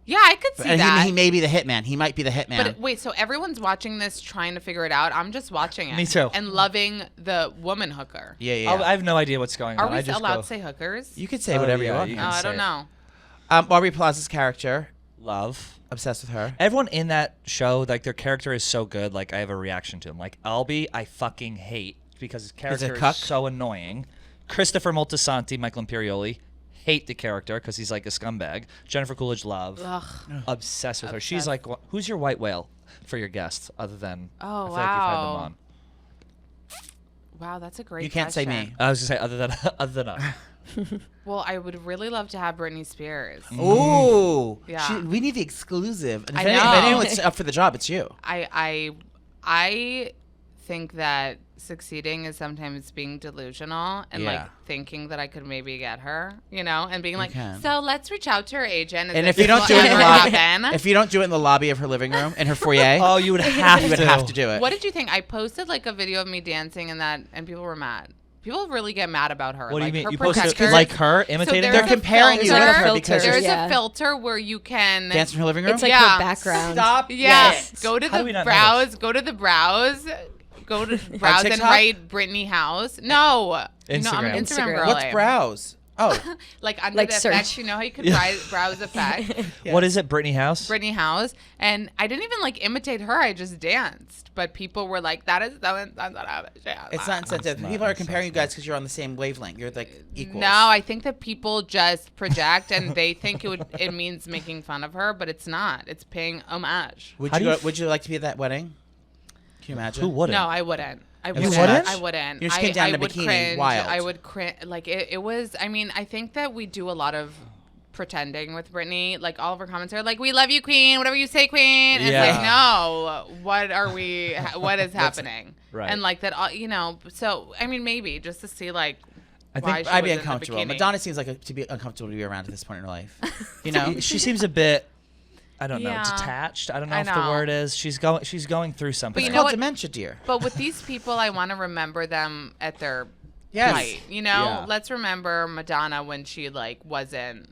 [SPEAKER 4] Yeah, I could see
[SPEAKER 2] And
[SPEAKER 4] that.
[SPEAKER 2] he may be the hitman. He might be the hitman.
[SPEAKER 4] But wait, so everyone's watching this trying to figure it out. I'm just watching it.
[SPEAKER 1] Me too.
[SPEAKER 4] And loving the woman hooker.
[SPEAKER 2] yeah.
[SPEAKER 1] I have no idea what's going
[SPEAKER 4] Are
[SPEAKER 1] on.
[SPEAKER 4] we
[SPEAKER 1] I just
[SPEAKER 4] allowed
[SPEAKER 1] go,
[SPEAKER 4] to say hookers?
[SPEAKER 2] You could say
[SPEAKER 1] Oh,
[SPEAKER 2] whatever
[SPEAKER 1] yeah,
[SPEAKER 2] you want.
[SPEAKER 1] you
[SPEAKER 4] Oh,
[SPEAKER 1] can
[SPEAKER 4] I
[SPEAKER 1] say
[SPEAKER 4] don't
[SPEAKER 1] it.
[SPEAKER 4] know.
[SPEAKER 2] Aubrey Plaza's character,
[SPEAKER 1] love.
[SPEAKER 2] obsessed with her.
[SPEAKER 1] Everyone in that show, like their character is so good. Like I have a reaction to him. Like Albie, I fucking hate because his character
[SPEAKER 2] cuck?
[SPEAKER 1] is so annoying. Christopher Moltisanti, Michael Imperioli, hate the character because he's like a scumbag. Jennifer Coolidge, love.
[SPEAKER 4] Ugh.
[SPEAKER 1] Obsessed with her. She's like, who's your white whale for your guest other than?
[SPEAKER 4] Oh,
[SPEAKER 1] I feel like you've had them
[SPEAKER 4] wow.
[SPEAKER 1] on.
[SPEAKER 4] Wow, that's a great
[SPEAKER 2] You can't say
[SPEAKER 4] question.
[SPEAKER 2] me.
[SPEAKER 1] I was gonna say other than other than us.
[SPEAKER 4] Well, I would really love to have Britney Spears.
[SPEAKER 2] Ooh.
[SPEAKER 4] Yeah.
[SPEAKER 2] We need the exclusive. And
[SPEAKER 4] I
[SPEAKER 2] if
[SPEAKER 4] know.
[SPEAKER 2] anyone's up for the job, it's you.
[SPEAKER 4] I think that succeeding is sometimes being delusional and like
[SPEAKER 2] Yeah.
[SPEAKER 4] thinking that I could maybe get her, you know, and being like,
[SPEAKER 2] can.
[SPEAKER 4] so let's reach out to her agent.
[SPEAKER 2] And
[SPEAKER 4] this
[SPEAKER 2] if you don't
[SPEAKER 4] will
[SPEAKER 2] do it in the
[SPEAKER 4] ever
[SPEAKER 2] lobby,
[SPEAKER 4] happen.
[SPEAKER 2] if you don't do it in the lobby of her living room, in her foyer,
[SPEAKER 1] Oh, you would have
[SPEAKER 2] you would
[SPEAKER 1] to.
[SPEAKER 2] have to do it.
[SPEAKER 4] What did you think? I posted like a video of me dancing and that, and people were mad. People really get mad about her.
[SPEAKER 1] What do
[SPEAKER 4] like,
[SPEAKER 1] you mean?
[SPEAKER 4] her
[SPEAKER 1] You posted
[SPEAKER 4] protectors-
[SPEAKER 1] like her imitating
[SPEAKER 4] there's
[SPEAKER 2] They're
[SPEAKER 1] her?
[SPEAKER 4] a
[SPEAKER 2] comparing you with
[SPEAKER 4] filter.
[SPEAKER 2] her because
[SPEAKER 4] There's
[SPEAKER 3] Yeah.
[SPEAKER 4] a filter where you can
[SPEAKER 2] dance in her living room.
[SPEAKER 3] It's like
[SPEAKER 4] Yeah.
[SPEAKER 3] her background.
[SPEAKER 2] Stop.
[SPEAKER 4] Yeah,
[SPEAKER 2] Yes.
[SPEAKER 4] go to
[SPEAKER 1] How do
[SPEAKER 4] the
[SPEAKER 1] we not know
[SPEAKER 4] browse.
[SPEAKER 1] this?
[SPEAKER 4] Go to the browse. Go to browse and
[SPEAKER 2] TikTok?
[SPEAKER 4] write Brittany House. No, you know, I'm an
[SPEAKER 1] Instagram.
[SPEAKER 4] Instagram girl.
[SPEAKER 2] What's browse? Oh,
[SPEAKER 4] Like under
[SPEAKER 3] Like
[SPEAKER 4] the
[SPEAKER 3] search.
[SPEAKER 4] effects, you know how you can browse effect.
[SPEAKER 1] What is it, Brittany House?
[SPEAKER 4] Brittany House, and I didn't even like imitate her. I just danced, but people were like, "That is that."
[SPEAKER 2] it's not insensitive.
[SPEAKER 1] not
[SPEAKER 2] People are comparing you
[SPEAKER 1] insensitive.
[SPEAKER 2] guys because you're on the same wavelength. You're like equals.
[SPEAKER 4] No, I think that people just project and they think it means making fun of her, but it's not. It's paying homage.
[SPEAKER 2] Would
[SPEAKER 1] How do you
[SPEAKER 2] would you like to be at that wedding? Can you imagine?
[SPEAKER 1] Who wouldn't?
[SPEAKER 4] No, I wouldn't. I
[SPEAKER 2] You
[SPEAKER 4] wouldn't.
[SPEAKER 2] wouldn't?
[SPEAKER 4] I wouldn't.
[SPEAKER 2] You just came down
[SPEAKER 4] I
[SPEAKER 2] in a
[SPEAKER 4] would
[SPEAKER 2] bikini,
[SPEAKER 4] cringe.
[SPEAKER 2] wild.
[SPEAKER 4] I would cringe. Like it was. I mean, I think that we do a lot of pretending with Britney. Like all of her comments are like, "We love you, Queen. Whatever you say, Queen." And
[SPEAKER 1] Yeah.
[SPEAKER 4] It's like, no. What are we? What is happening?
[SPEAKER 1] right.
[SPEAKER 4] And like that. You know. So I mean, maybe just to see like.
[SPEAKER 1] I
[SPEAKER 4] why
[SPEAKER 1] think
[SPEAKER 4] she
[SPEAKER 2] I'd be
[SPEAKER 4] was in the
[SPEAKER 2] uncomfortable.
[SPEAKER 4] bikini.
[SPEAKER 2] Madonna seems like to be uncomfortable to be around at this point in her life. You know,
[SPEAKER 1] she seems a bit. I don't know,
[SPEAKER 4] Yeah.
[SPEAKER 1] detached. I don't know
[SPEAKER 4] I
[SPEAKER 1] if the
[SPEAKER 4] know.
[SPEAKER 1] word is. She's going through something.
[SPEAKER 4] But you
[SPEAKER 2] it's
[SPEAKER 4] know
[SPEAKER 2] called
[SPEAKER 4] what?
[SPEAKER 2] dementia, dear.
[SPEAKER 4] But with these people, I want to remember them at their
[SPEAKER 2] Yes.
[SPEAKER 4] height. You know,
[SPEAKER 1] Yeah.
[SPEAKER 4] let's remember Madonna when she like wasn't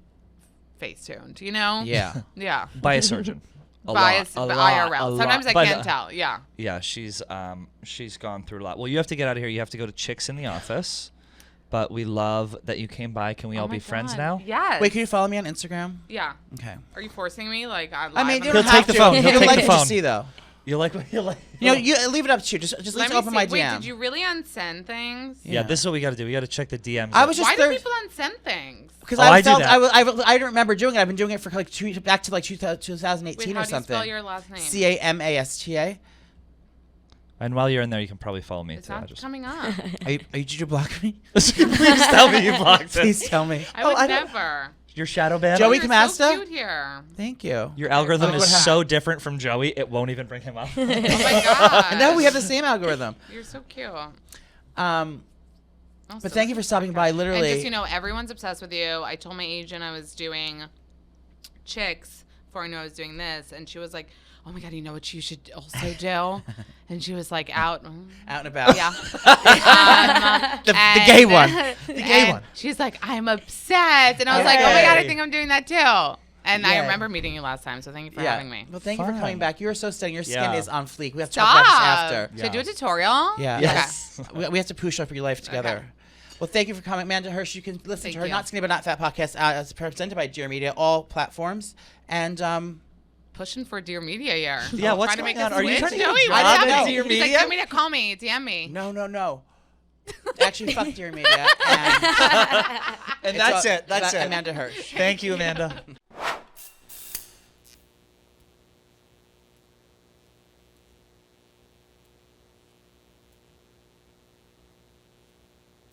[SPEAKER 4] face tuned. You know.
[SPEAKER 2] Yeah.
[SPEAKER 4] Yeah.
[SPEAKER 1] by a surgeon.
[SPEAKER 4] Bias,
[SPEAKER 1] a lot,
[SPEAKER 4] IRL.
[SPEAKER 1] a
[SPEAKER 4] Sometimes
[SPEAKER 1] lot.
[SPEAKER 4] I
[SPEAKER 1] But,
[SPEAKER 4] can't tell. Yeah.
[SPEAKER 1] Yeah, she's gone through a lot. Well, you have to get out of here. You have to go to Chicks in the Office. But we love that you came by. Can we all
[SPEAKER 4] Oh my
[SPEAKER 1] be friends
[SPEAKER 4] God.
[SPEAKER 1] now?
[SPEAKER 4] Yes.
[SPEAKER 2] Wait, can you follow me on Instagram?
[SPEAKER 4] Yeah.
[SPEAKER 2] Okay.
[SPEAKER 4] Are you forcing me? Like, I'm
[SPEAKER 2] I mean,
[SPEAKER 4] live
[SPEAKER 2] you
[SPEAKER 4] on
[SPEAKER 2] don't
[SPEAKER 1] He'll
[SPEAKER 2] have
[SPEAKER 1] take the
[SPEAKER 2] to.
[SPEAKER 1] phone. He'll
[SPEAKER 2] He'll
[SPEAKER 1] take
[SPEAKER 2] like
[SPEAKER 1] the
[SPEAKER 2] what you
[SPEAKER 1] phone.
[SPEAKER 2] see though.
[SPEAKER 1] You like what you like?
[SPEAKER 2] You know, you leave it up to you. Just
[SPEAKER 4] Let
[SPEAKER 2] leave
[SPEAKER 4] me
[SPEAKER 2] open
[SPEAKER 4] see.
[SPEAKER 2] my
[SPEAKER 4] Wait,
[SPEAKER 2] DM.
[SPEAKER 4] did you really unsend things?
[SPEAKER 1] Yeah, this is what we got to do. We got to check the DMs.
[SPEAKER 2] I was just
[SPEAKER 4] Why do people unsend things?
[SPEAKER 2] because
[SPEAKER 1] Oh, I
[SPEAKER 2] I
[SPEAKER 1] do
[SPEAKER 2] felt
[SPEAKER 1] that.
[SPEAKER 2] I don't remember doing it. I've been doing it for like back to like 2018
[SPEAKER 4] Wait,
[SPEAKER 2] or
[SPEAKER 4] how do you
[SPEAKER 2] something.
[SPEAKER 4] spell your last name?
[SPEAKER 2] Camasta.
[SPEAKER 1] And while you're in there, you can probably follow me
[SPEAKER 4] It's
[SPEAKER 1] too.
[SPEAKER 4] not coming up.
[SPEAKER 2] Did you block me?
[SPEAKER 1] Please tell me you blocked it.
[SPEAKER 2] Please tell me.
[SPEAKER 4] I would
[SPEAKER 2] I don't-
[SPEAKER 4] never.
[SPEAKER 1] Your shadow ban.
[SPEAKER 2] Joey
[SPEAKER 4] You're
[SPEAKER 2] Camasta?
[SPEAKER 4] so cute here.
[SPEAKER 2] Thank you.
[SPEAKER 1] Your algorithm
[SPEAKER 2] Oh,
[SPEAKER 1] is
[SPEAKER 2] what
[SPEAKER 1] so different from Joey, it won't even bring him up.
[SPEAKER 4] Oh my god.
[SPEAKER 2] No, we have the same algorithm.
[SPEAKER 4] You're so cute.
[SPEAKER 2] Um,
[SPEAKER 4] Also,
[SPEAKER 2] but thank you for stopping by.
[SPEAKER 4] and
[SPEAKER 2] Literally,
[SPEAKER 4] just everyone's obsessed with you. I told my agent I was doing chicks before I knew I was doing this, and she was like, "Oh my god, you know what you should also do?" And she was like, "Out
[SPEAKER 2] out and about.
[SPEAKER 4] yeah."
[SPEAKER 2] The gay one.
[SPEAKER 4] The
[SPEAKER 2] gay one.
[SPEAKER 4] She's like, "I'm obsessed," and I was like, "Oh my god, I
[SPEAKER 1] Yay.
[SPEAKER 4] think I'm doing that too." And I
[SPEAKER 2] Yay.
[SPEAKER 4] remember meeting you last time, so thank you for having me.
[SPEAKER 2] Well, thank you for
[SPEAKER 1] Fun.
[SPEAKER 2] coming back. You are so stunning. Your skin
[SPEAKER 1] Yeah.
[SPEAKER 2] is on fleek. We have to talk about this
[SPEAKER 4] Stop.
[SPEAKER 2] after.
[SPEAKER 4] Should I do a tutorial?
[SPEAKER 2] Yeah.
[SPEAKER 1] Yes.
[SPEAKER 2] We have to push up your life together.
[SPEAKER 4] Okay.
[SPEAKER 2] Well, thank you for coming, Amanda Hirsch. You can listen
[SPEAKER 4] Thank
[SPEAKER 2] to her
[SPEAKER 4] you.
[SPEAKER 2] Not Skinny But Not Fat podcast as presented by Dear Media, all platforms. And
[SPEAKER 4] Pushing for Dear Media here.
[SPEAKER 1] Yeah, what's
[SPEAKER 4] trying to make
[SPEAKER 1] going on?
[SPEAKER 4] a
[SPEAKER 1] Are you
[SPEAKER 4] switch?
[SPEAKER 1] trying to get a
[SPEAKER 4] Joey,
[SPEAKER 1] job
[SPEAKER 4] what's
[SPEAKER 2] at
[SPEAKER 4] happening?
[SPEAKER 2] Dear
[SPEAKER 4] He's like,
[SPEAKER 1] Media?
[SPEAKER 4] "Dear Media, call me, DM me."
[SPEAKER 2] no. Actually, fuck Dear Media. And
[SPEAKER 1] And that's
[SPEAKER 2] all
[SPEAKER 1] it. That's
[SPEAKER 2] about
[SPEAKER 1] it.
[SPEAKER 2] Amanda Hirsch.
[SPEAKER 1] Thank you, Amanda.